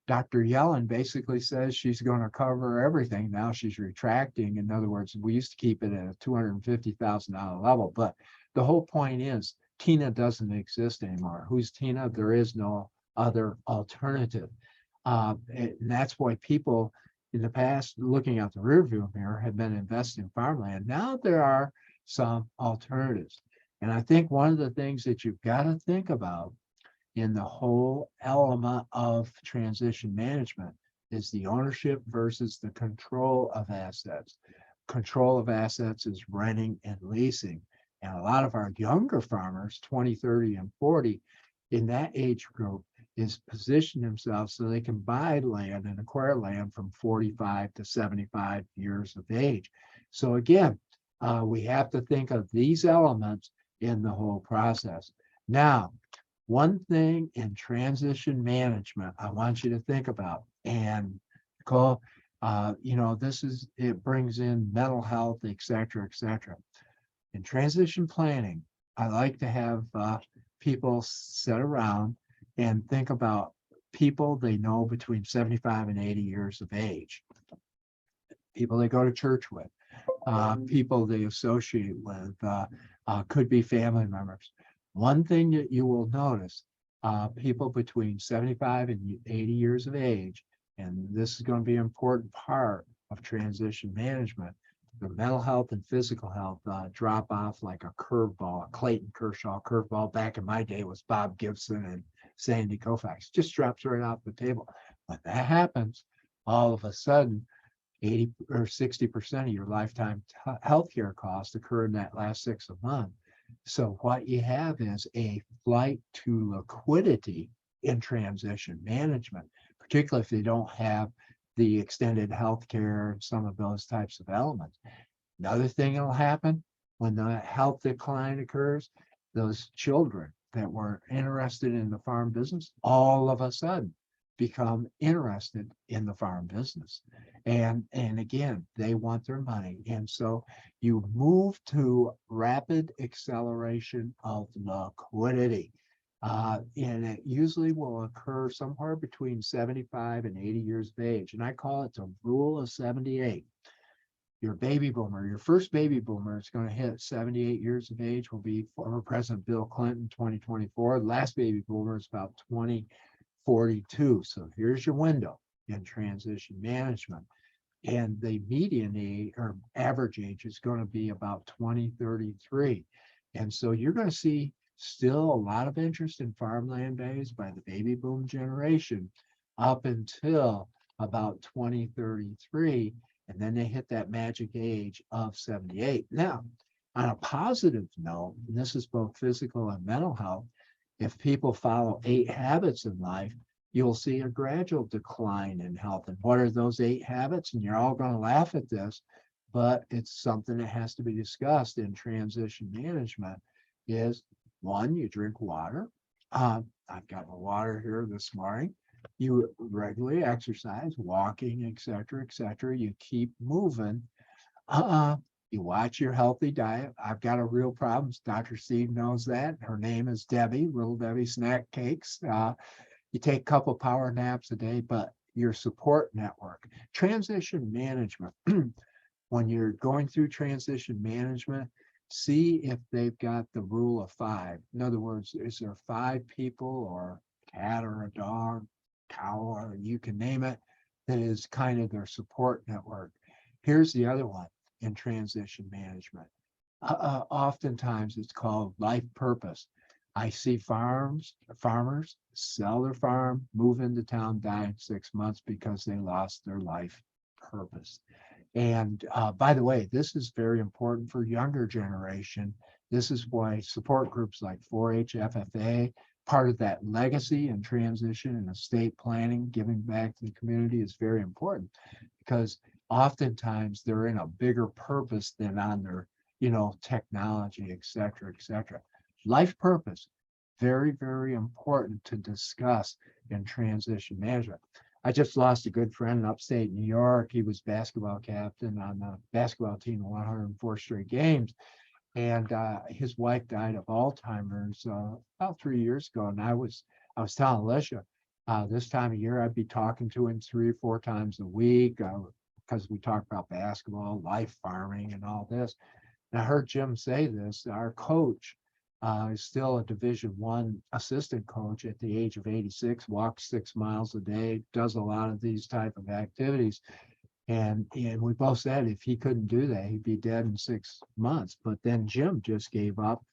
Dr. Yellen basically says she's going to cover everything. Now she's retracting. In other words, we used to keep it at a $250,000 level, but the whole point is TINA doesn't exist anymore. Who's TINA? There is no other alternative. And that's why people in the past, looking out the rearview mirror, have been investing in farmland. Now there are some alternatives. And I think one of the things that you've got to think about in the whole element of transition management is the ownership versus the control of assets. Control of assets is renting and leasing. And a lot of our younger farmers, 20, 30, and 40, in that age group, is position themselves so they can buy land and acquire land from 45 to 75 years of age. So again, we have to think of these elements in the whole process. Now, one thing in transition management I want you to think about, and call, it brings in mental health, et cetera, et cetera. In transition planning, I like to have people sit around and think about people they know between 75 and 80 years of age, people they go to church with, people they associate with, could be family members. One thing that you will notice, people between 75 and 80 years of age, and this is going to be an important part of transition management, the mental health and physical health drop off like a curveball, a Clayton Kershaw curveball. Back in my day was Bob Gibson and Sandy Koufax, just drops right off the table. When that happens, all of a sudden, 80 or 60% of your lifetime healthcare costs occur in that last 6 months. So what you have is a flight to liquidity in transition management, particularly if they don't have the extended healthcare and some of those types of elements. Another thing that'll happen when the health decline occurs, those children that were interested in the farm business, all of a sudden become interested in the farm business. And again, they want their money. And so you move to rapid acceleration of liquidity. And it usually will occur somewhere between 75 and 80 years of age. And I call it the rule of 78. Your baby boomer, your first baby boomer is going to hit 78 years of age, will be former President Bill Clinton, 2024. The last baby boomer is about 2042. So here's your window in transition management. And the median age or average age is going to be about 2033. And so you're going to see still a lot of interest in farmland values by the baby boom generation up until about 2033. And then they hit that magic age of 78. Now, on a positive note, and this is both physical and mental health, if people follow 8 habits in life, you'll see a gradual decline in health. And what are those 8 habits? And you're all going to laugh at this, but it's something that has to be discussed in transition management. Is 1, you drink water. I've got my water here this morning. You regularly exercise, walking, etc., etc. You keep moving. You watch your healthy diet. I've got a real problem. Dr. Steve knows that. Her name is Debbie, Little Debbie Snack Cakes. You take a couple power naps a day, but your support network, transition management, when you're going through transition management, see if they've got the rule of 5. In other words, is there 5 people or a cat or a dog, cow, or you can name it, that is kind of their support network. Here's the other one in transition management. Oftentimes it's called life purpose. I see farmers sell their farm, move into town, die in 6 months because they lost their life purpose. And by the way, this is very important for younger generation. This is why support groups like 4-H, FFA, part of that legacy and transition and estate planning, giving back to the community is very important, because oftentimes they're in a bigger purpose than on their, technology, et cetera, et cetera. Life purpose, very, very important to discuss in transition management. I just lost a good friend in upstate New York. He was basketball captain on the basketball team in 104 straight games. And his wife died of Alzheimer's about 3 years ago. And I was telling Alicia, this time of year, I'd be talking to him 3 or 4 times a week because we talk about basketball, life, farming, and all this. And I heard Jim say this, our coach is still a Division I assistant coach at the age of 86, walks 6 miles a day, does a lot of these type of activities. And we both said if he couldn't do that, he'd be dead in 6 months. But then Jim just gave up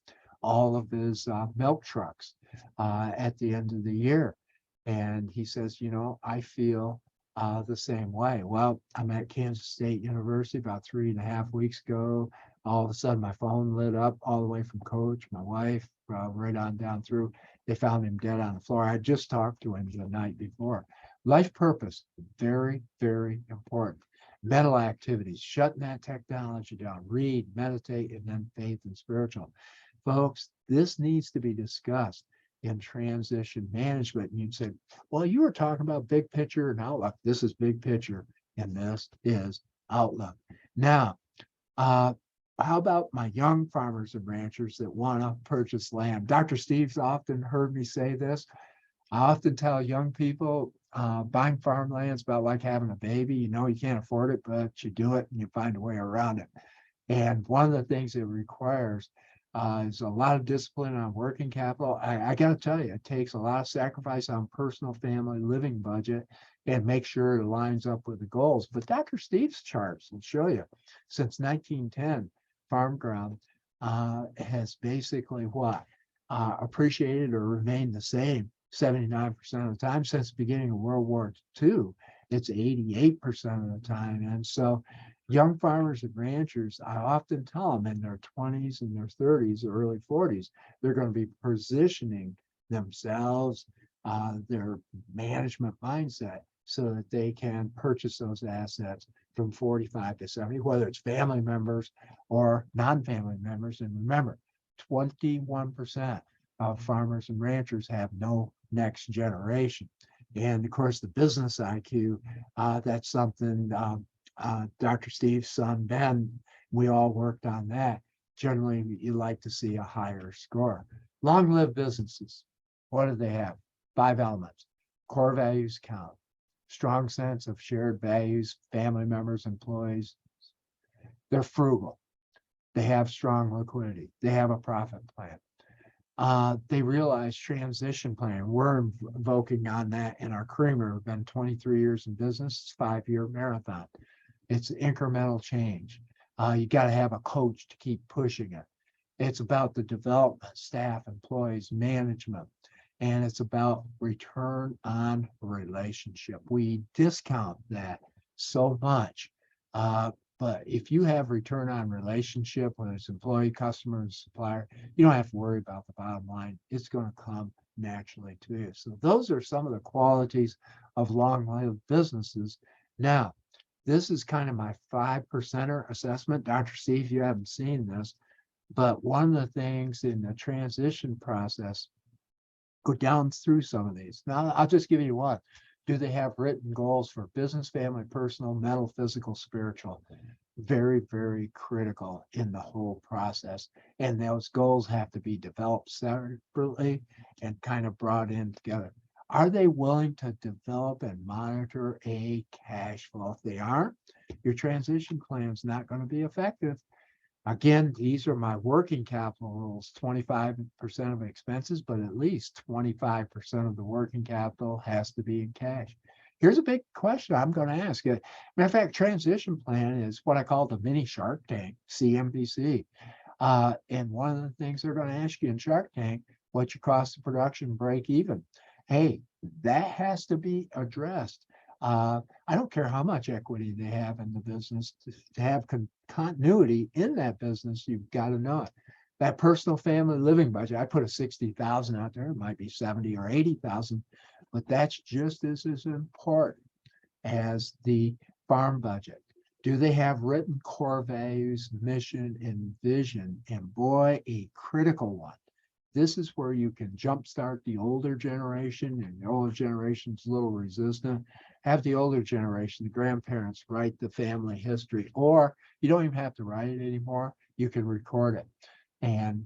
all of his milk trucks at the end of the year. And he says, I feel the same way. Well, I'm at Kansas State University about 3.5 weeks ago. All of a sudden, my phone lit up all the way from coach, my wife, right on down through. They found him dead on the floor. I just talked to him the night before. Life purpose, very, very important. Mental activities, shutting that technology down, read, meditate, and then faith and spiritual. Folks, this needs to be discussed in transition management. And you'd say, well, you were talking about big picture and outlook. This is big picture, and this is outlook. Now, how about my young farmers and ranchers that want to purchase land? Dr. Steve's often heard me say this. I often tell young people, buying farmland is about like having a baby. You know, you can't afford it, but you do it and you find a way around it. And one of the things it requires is a lot of discipline on working capital. I got to tell you, it takes a lot of sacrifice on personal family living budget and make sure it lines up with the goals. But Dr. Steve's charts will show you since 1910, farm ground has basically what? Appreciated or remained the same 79% of the time. Since the beginning of World War II, it's 88% of the time. And so young farmers and ranchers, I often tell them in their 20s and their 30s, or early 40s, they're going to be positioning themselves, their management mindset, so that they can purchase those assets from 45 to 70, whether it's family members or non-family members. And remember, 21% of farmers and ranchers have no next generation. And of course, the business IQ, that's something Dr. Steve's son, Ben, we all worked on that. Generally, you like to see a higher score. Long-lived businesses, what do they have? 5 elements. Core values count. Strong sense of shared values, family members, employees. They're frugal. They have strong liquidity. They have a profit plan. They realize transition plan. We're invoking on that in our creamer. We've been 23 years in business. It's a 5-year marathon. It's incremental change. You got to have a coach to keep pushing it. It's about the development, staff, employees, management, and it's about return on relationship. We discount that so much. But if you have return on relationship, whether it's employee, customer, and supplier, you don't have to worry about the bottom line. It's going to come naturally to you. So those are some of the qualities of long-lived businesses. Now, this is kind of my 5%er assessment. Dr. Steve, you haven't seen this, but one of the things in the transition process, go down through some of these. Now, I'll just give you one. Do they have written goals for business, family, personal, mental, physical, spiritual? Very, very critical in the whole process. And those goals have to be developed separately and kind of brought in together. Are they willing to develop and monitor a cash flow? If they aren't, your transition plan is not going to be effective. Again, these are my working capital rules, 25% of expenses, but at least 25% of the working capital has to be in cash. Here's a big question I'm going to ask. Matter of fact, transition plan is what I call the mini Shark Tank, CNBC. And one of the things they're going to ask you in Shark Tank, what's your cost of production break even? Hey, that has to be addressed. I don't care how much equity they have in the business, to have continuity in that business, you've got to know it. That personal family living budget, I put a 60,000 out there, it might be 70 or 80,000, but that's just as important as the farm budget. Do they have written core values, mission, and vision? And boy, a critical one. This is where you can jumpstart the older generation, and the older generation's a little resistant. Have the older generation, the grandparents, write the family history, or you don't even have to write it anymore. You can record it. And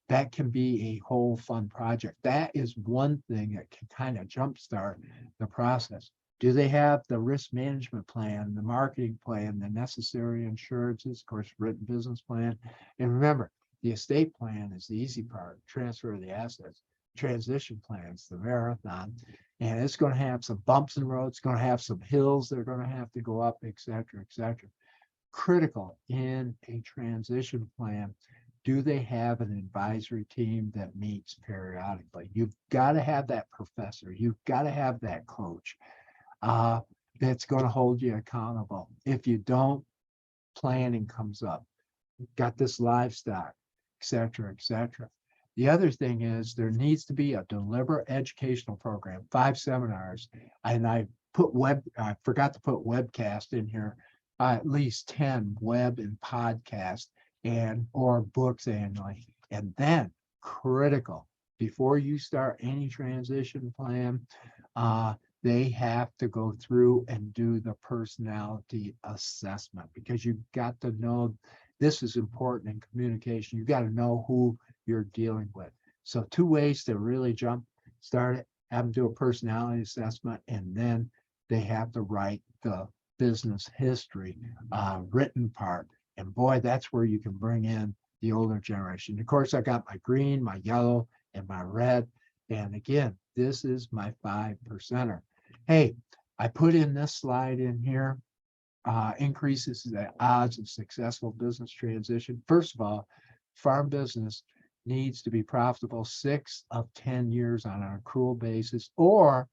that can be a whole fun project. That is one thing that can kind of jumpstart the process. Do they have the risk management plan, the marketing plan, the necessary insurances, of course, written business plan? And remember, the estate plan is the easy part, transfer of the assets. Transition plans, the marathon, and it's going to have some bumps in the road. It's going to have some hills they're going to have to go up, et cetera, et cetera. Critical in a transition plan. Do they have an advisory team that meets periodically? You've got to have that professor. You've got to have that coach that's going to hold you accountable. If you don't, planning comes up. You've got this livestock, et cetera, et cetera. The other thing is there needs to be a deliberate educational program, 5 seminars, and I forgot to put webcast in here, at least 10 web and podcast or books annually. And then critical, before you start any transition plan, they have to go through and do the personality assessment, because you've got to know this is important in communication. You got to know who you're dealing with. So 2 ways to really jump start it, have them do a personality assessment, and then they have to write the business history, written part. And boy, that's where you can bring in the older generation. Of course, I got my green, my yellow, and my red. And again, this is my 5%er. Hey, I put in this slide in here, increases the odds of successful business transition. First of all, farm business needs to be profitable 6 of 10 years on an accrual basis, or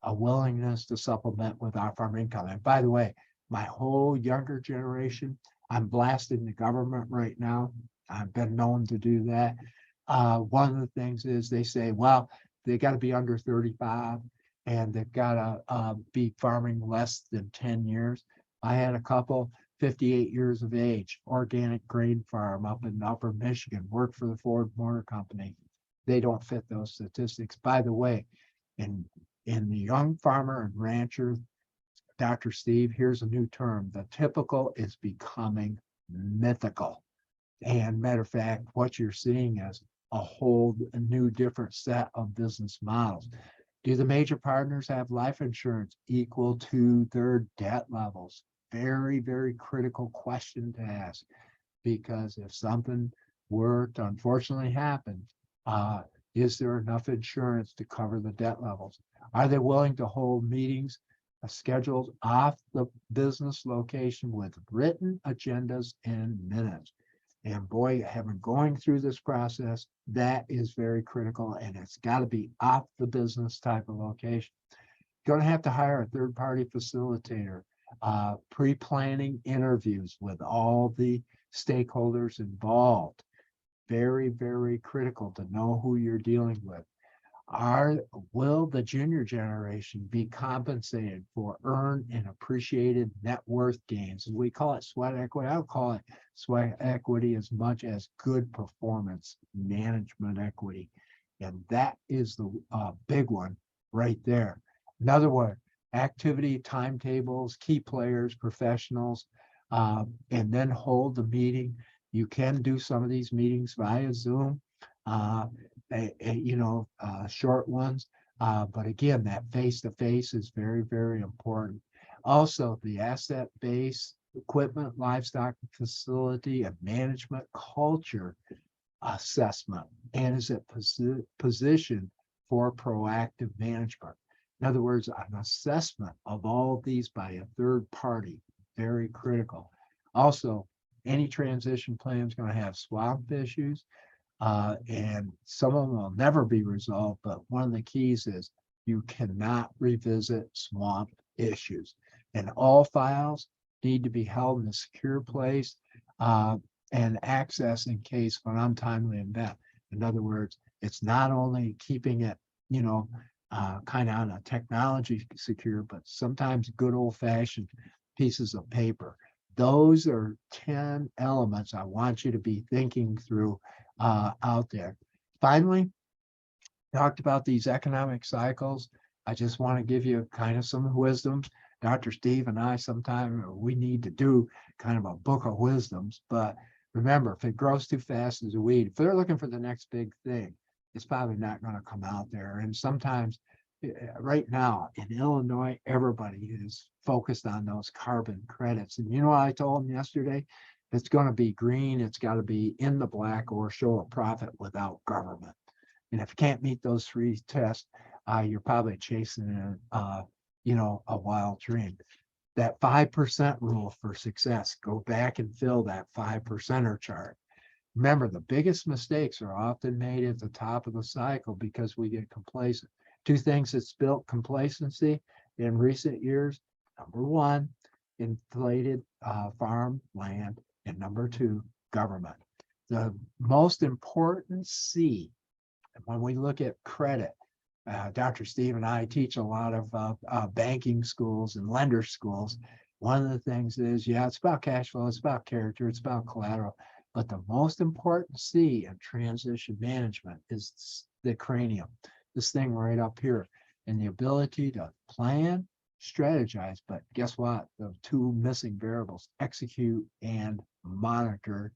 a willingness to supplement with off-farm income. And by the way, my whole younger generation, I'm blasting the government right now. I've been known to do that. One of the things is they say, well, they got to be under 35 and they've got to be farming less than 10 years. I had a couple 58 years of age, organic grain farm up in Upper Michigan, worked for the Ford Motor Company. They don't fit those statistics. By the way, in the young farmer and rancher, Dr. Steve, here's a new term. The typical is becoming mythical. And matter of fact, what you're seeing is a new different set of business models. Do the major partners have life insurance equal to their debt levels? Very, very critical question to ask, because if something were to unfortunately happen, is there enough insurance to cover the debt levels? Are they willing to hold meetings scheduled off the business location with written agendas and minutes? And boy, having going through this process, that is very critical, and it's got to be off the business type of location. You're going to have to hire a third-party facilitator, pre-planning interviews with all the stakeholders involved. Very, very critical to know who you're dealing with. Will the junior generation be compensated for earned and appreciated net worth gains? We call it sweat equity. I don't call it sweat equity as much as good performance management equity. And that is the big one right there. Another one, activity timetables, key players, professionals, and then hold the meeting. You can do some of these meetings via Zoom. Short ones. But again, that face-to-face is very, very important. Also, the asset base, equipment, livestock facility, and management culture assessment. And is it positioned for proactive management? In other words, an assessment of all of these by a third party, very critical. Also, any transition plan is going to have swamp issues. And some of them will never be resolved, but one of the keys is you cannot revisit swamp issues. And all files need to be held in a secure place and access in case of an untimely event. In other words, it's not only keeping it, kind of on a technology secure, but sometimes good old-fashioned pieces of paper. Those are 10 elements I want you to be thinking through out there. Finally, talked about these economic cycles. I just want to give you kind of some wisdom. Dr. Steve and I sometimes we need to do kind of a book of wisdoms, but remember, if it grows too fast as a weed, if they're looking for the next big thing, it's probably not going to come out there. And sometimes right now in Illinois, everybody is focused on those carbon credits. And you know what I told them yesterday? If it's going to be green, it's got to be in the black or show a profit without government. And if you can't meet those 3 tests, you're probably chasing a wild dream. That 5% rule for success, go back and fill that 5%er chart. Remember, the biggest mistakes are often made at the top of the cycle because we get complacent. 2 things that's built complacency in recent years. Number 1, inflated farm land, and number 2, government. The most important C, when we look at credit, Dr. Steve and I teach a lot of banking schools and lender schools. One of the things is, it's about cash flow, it's about character, it's about collateral. But the most important C in transition management is the cranium, this thing right up here, and the ability to plan, strategize. But guess what? The 2 missing variables, execute and monitored.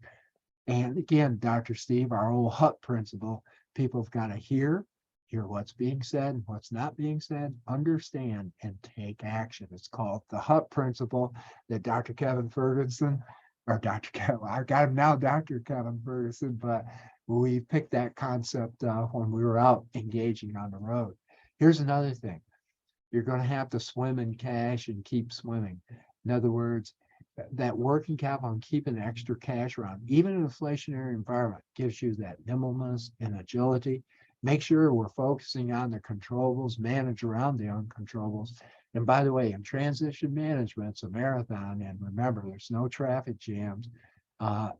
And again, Dr. Steve, our old HUT principle, people have got to hear what's being said, what's not being said, understand, and take action. It's called the HUT principle that Dr. Kevin Ferguson, or Dr. Kevin, I got him now, Dr. Kevin Ferguson, but we picked that concept when we were out engaging on the road. Here's another thing. You're going to have to swim in cash and keep swimming. In other words, that working capital and keeping extra cash around, even in an inflationary environment, gives you that nimbleness and agility. Make sure we're focusing on the controllables, manage around the uncontrollables. And by the way, in transition management, it's a marathon. And remember, there's no traffic jams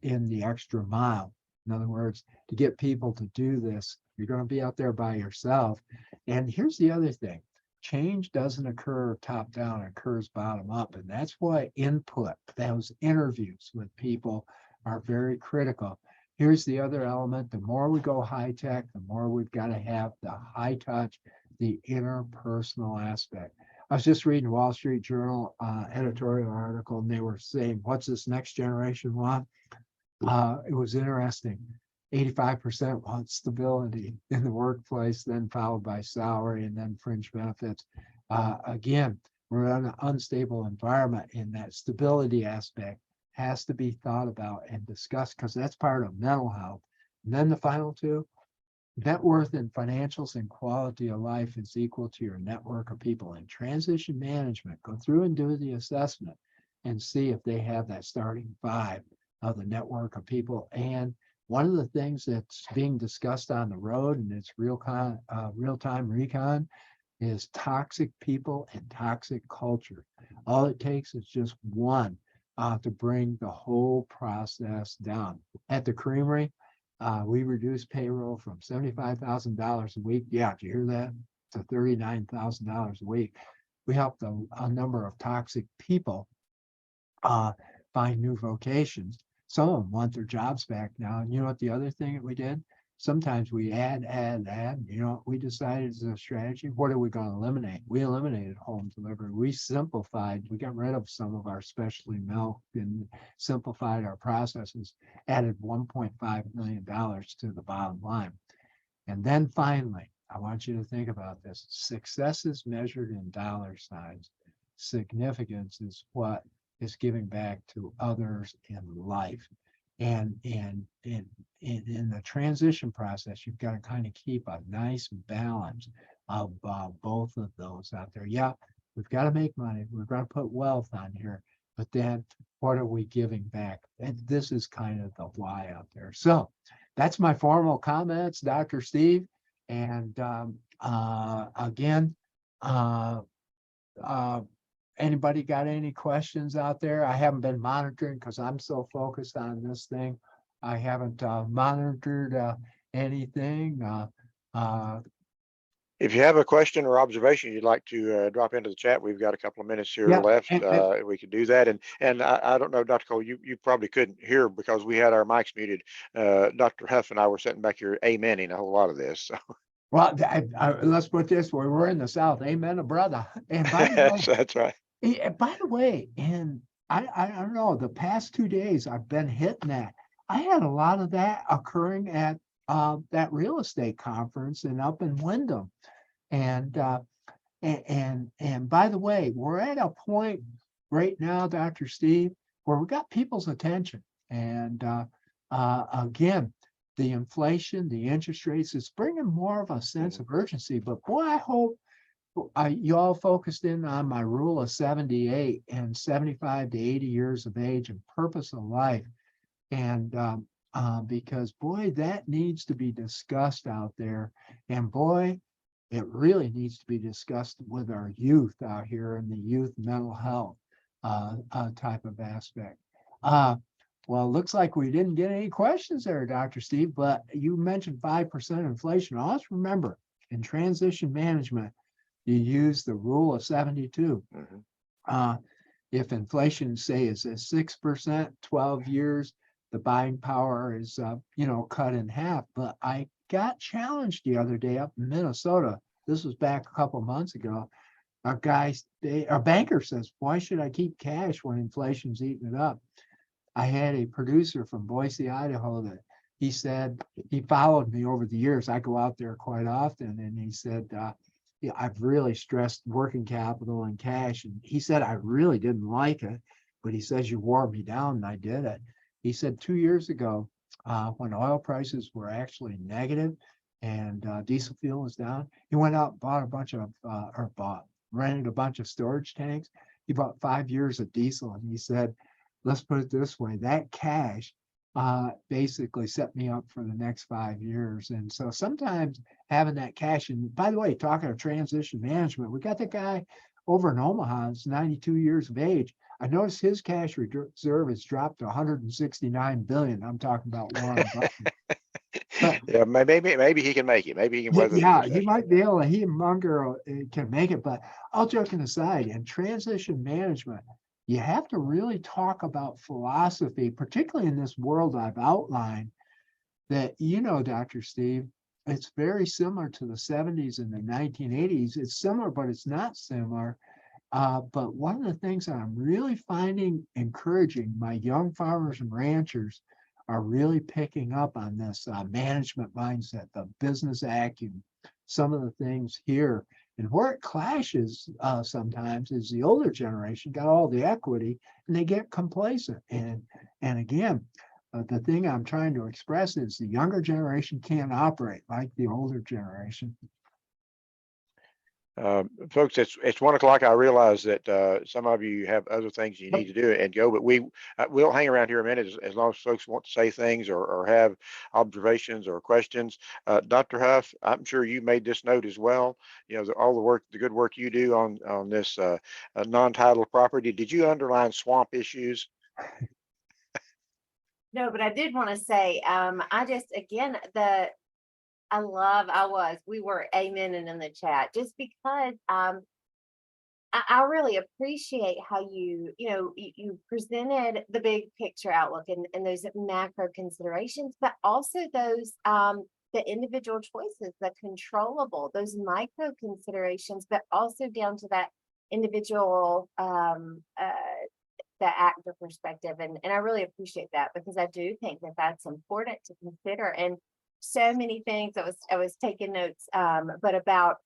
in the extra mile. In other words, to get people to do this, you're going to be out there by yourself. And here's the other thing. Change doesn't occur top down, it occurs bottom up. And that's why input, those interviews with people are very critical. Here's the other element. The more we go high tech, the more we've got to have the high touch, the interpersonal aspect. I was just reading Wall Street Journal editorial article, and they were saying, what's this next generation want? It was interesting. 85% want stability in the workplace, then followed by salary and then fringe benefits. Again, we're in an unstable environment, and that stability aspect has to be thought about and discussed because that's part of mental health. And then the final two, net worth and financials and quality of life is equal to your network of people. In transition management, go through and do the assessment and see if they have that starting five of the network of people. And one of the things that's being discussed on the road, and it's real-time recon, is toxic people and toxic culture. All it takes is just one to bring the whole process down. At the creamery, we reduced payroll from $75,000 a week. Yeah, did you hear that? To $39,000 a week. We helped a number of toxic people find new vocations. Some of them want their jobs back now. And you know what the other thing that we did? Sometimes we add. You know what we decided as a strategy? What are we going to eliminate? We eliminated home delivery. We simplified. We got rid of some of our specialty milk and simplified our processes, added $1.5 million to the bottom line. And then finally, I want you to think about this. Success is measured in dollar signs. Significance is what is giving back to others in life. And in the transition process, you've got to kind of keep a nice balance of both of those out there. Yeah, we've got to make money. We're going to put wealth on here, but then what are we giving back? And this is kind of the why out there. So that's my formal comments, Dr. Steve. And again, anybody got any questions out there? I haven't been monitoring because I'm so focused on this thing. I haven't monitored anything. If you have a question or observation you'd like to drop into the chat, we've got a couple of minutes here left. We could do that. And I don't know, Dr. Cole, you probably couldn't hear because we had our mics muted. Dr. Huff and I were sitting back here amening a whole lot of this. So. Well, let's put this way: we're in the South. Amen, a brother. And by the way, that's right. By the way, and I don't know, the past 2 days I've been hitting that. I had a lot of that occurring at that real estate conference and up in Wyndham. And by the way, we're at a point right now, Dr. Steve, where we got people's attention. And again, the inflation, the interest rates, it's bringing more of a sense of urgency. But boy, I hope you all focused in on my rule of 78 and 75 to 80 years of age and purpose of life. And because boy, that needs to be discussed out there. And boy, it really needs to be discussed with our youth out here in the youth mental health type of aspect. Well, it looks like we didn't get any questions there, Dr. Steve, but you mentioned 5% inflation. Always remember, in transition management, you use the rule of 72. Mm-hmm. If inflation, say, is at 6%, 12 years, the buying power is, cut in half. But I got challenged the other day up in Minnesota. This was back a couple of months ago. Our banker says, why should I keep cash when inflation's eating it up? I had a producer from Boise, Idaho, that he said he followed me over the years. I go out there quite often, and he said, yeah, I've really stressed working capital and cash. And he said, I really didn't like it, but he says, you wore me down, and I did it. He said 2 years ago, when oil prices were actually negative and diesel fuel was down, he went out and bought a bunch of, rented a bunch of storage tanks. He bought 5 years of diesel, and he said, let's put it this way, that cash basically set me up for the next 5 years. And so sometimes having that cash, and by the way, talking of transition management, we got that guy over in Omaha, he's 92 years of age. I noticed his cash reserve has dropped to 169 billion. I'm talking about Warren Buffett. But Yeah, maybe he can make it. Maybe he can weather the yeah, he recession. might be able to, he and Munger can make it, but all joking aside, in transition management, you have to really talk about philosophy, particularly in this world I've outlined, that, Dr. Steve, it's very similar to the 70s and the 1980s. It's similar, but it's not similar. But one of the things that I'm really finding encouraging, my young farmers and ranchers are really picking up on this management mindset, the business acumen, some of the things here. And where it clashes sometimes is the older generation got all the equity and they get complacent. And again, the thing I'm trying to express is the younger generation can't operate like the older generation. Folks, it's 1 o'clock. I realize that some of you have other things you need to do and go, but we'll hang around here a minute as long as folks want to say things or have observations or questions. Dr. Huff, I'm sure you made this note as well. All the good work you do on this non-title property. Did you underline swamp issues? No, but I did want to say, I just, again, we were amening in the chat just because I really appreciate how you presented the big picture outlook and those macro considerations, but also those the individual choices, the controllable, those micro considerations, but also down to that individual the actor perspective. And I really appreciate that, because I do think that that's important to consider. And so many things I was taking notes, but about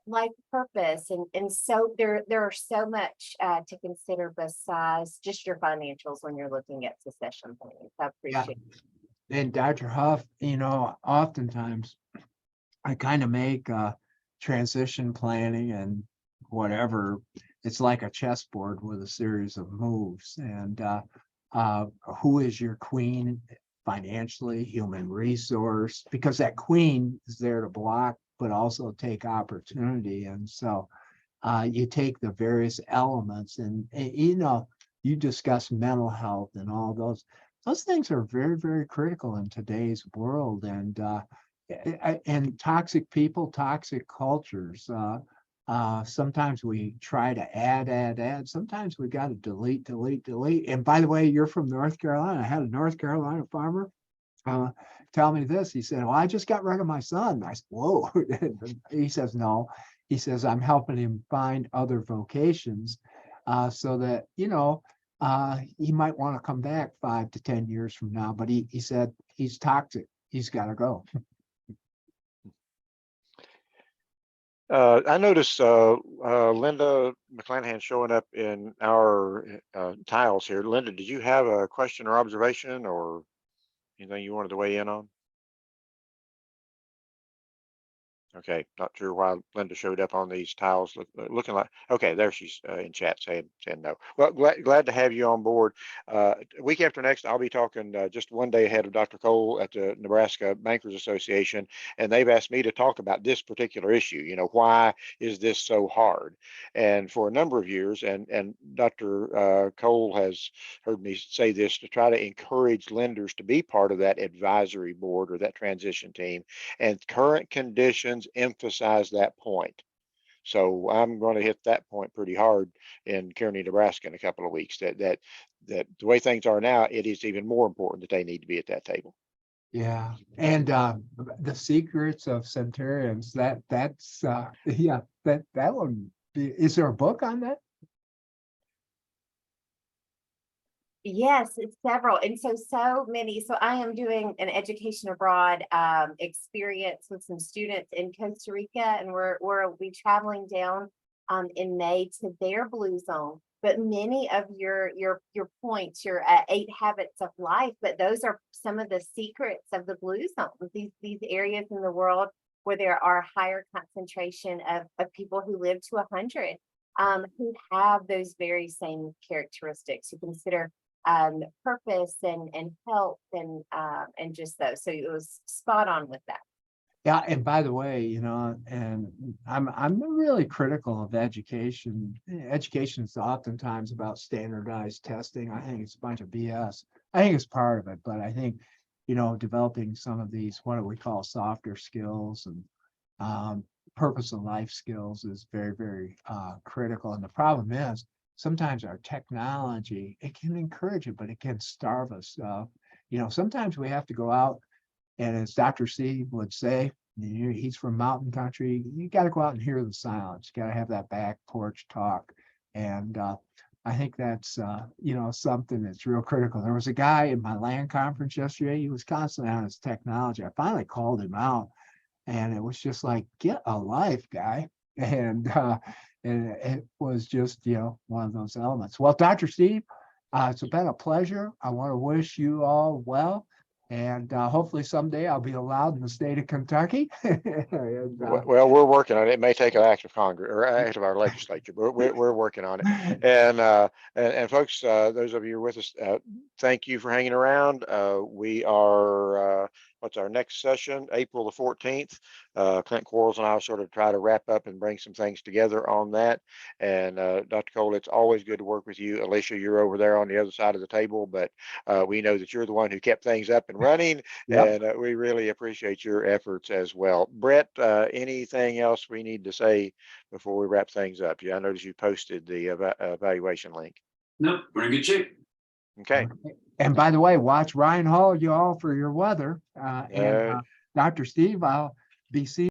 life purpose, and so there are so much to consider besides just your financials when you're looking at succession planning. So I appreciate it. And Dr. Huff, oftentimes I kind of make transition planning and whatever, it's like a chessboard with a series of moves. And who is your queen financially, human resource? Because that queen is there to block, but also take opportunity. And so you take the various elements and you discuss mental health and all those things are very, very critical in today's world. And toxic people, toxic cultures. Sometimes we try to add. Sometimes we got to delete. And by the way, you're from North Carolina. I had a North Carolina farmer tell me this. He said, well, I just got rid of my son. I said, whoa. He says, no. He says, I'm helping him find other vocations so that, he might want to come back 5 to 10 years from now. But he said, he's toxic. He's got to go. I noticed Linda McClanahan showing up in our tiles here. Linda, did you have a question or observation or anything you wanted to weigh in on? Okay, not sure why Linda showed up on these tiles looking like, okay, there she's in chat saying no. Well, glad to have you on board. Week after next, I'll be talking just one day ahead of Dr. Cole at the Nebraska Bankers Association, and they've asked me to talk about this particular issue. Why is this so hard? And for a number of years, and Dr. Cole has heard me say this, to try to encourage lenders to be part of that advisory board or that transition team, and current conditions emphasize that point. So I'm going to hit that point pretty hard in Kearney, Nebraska in a couple of weeks, that the way things are now, it is even more important that they need to be at that table. Yeah. And the secrets of centurions, that's yeah, that one, is there a book on that? Yes, it's several. And so many. So I am doing an education abroad experience with some students in Costa Rica, and we'll be traveling down in May to their blue zone. But many of your points, your 8 habits of life, but those are some of the secrets of the blue zone. These areas in the world where there are higher concentration of people who live to 100, who have those very same characteristics. You consider purpose and health and just those. So it was spot on with that. Yeah, and by the way, and I'm really critical of education. Education is oftentimes about standardized testing. I think it's a bunch of BS. I think it's part of it, but I think, developing some of these, what we call softer skills and purpose of life skills is very, very critical. And the problem is sometimes our technology, it can encourage it, but it can starve us. Sometimes we have to go out, and as Dr. Steve would say, he's from mountain country. You got to go out and hear the silence. You got to have that back porch talk. And I think that's, something that's real critical. There was a guy in my land conference yesterday. He was constantly on his technology. I finally called him out, and it was just like, get a life, guy. And it was just, one of those elements. Well, Dr. Steve, it's been a pleasure. I want to wish you all well. And hopefully someday I'll be allowed in the state of Kentucky. And, Well, we're working on it. It may take an act of Congress or act of our legislature, but we're working on it. And folks, those of you who are with us, thank you for hanging around. We are, what's our next session? April the 14th. Clint Quarles and I will sort of try to wrap up and bring some things together on that. And Dr. Cole, it's always good to work with you. Alicia, you're over there on the other side of the table, but we know that you're the one who kept things up and running. Yep. And we really appreciate your efforts as well. Brett, anything else we need to say before we wrap things up? Yeah, I noticed you posted the evaluation link. Nope, we're in good shape. Okay. And by the way, watch Ryan Hall, you all, for your weather. And Dr. Steve, I'll be seeing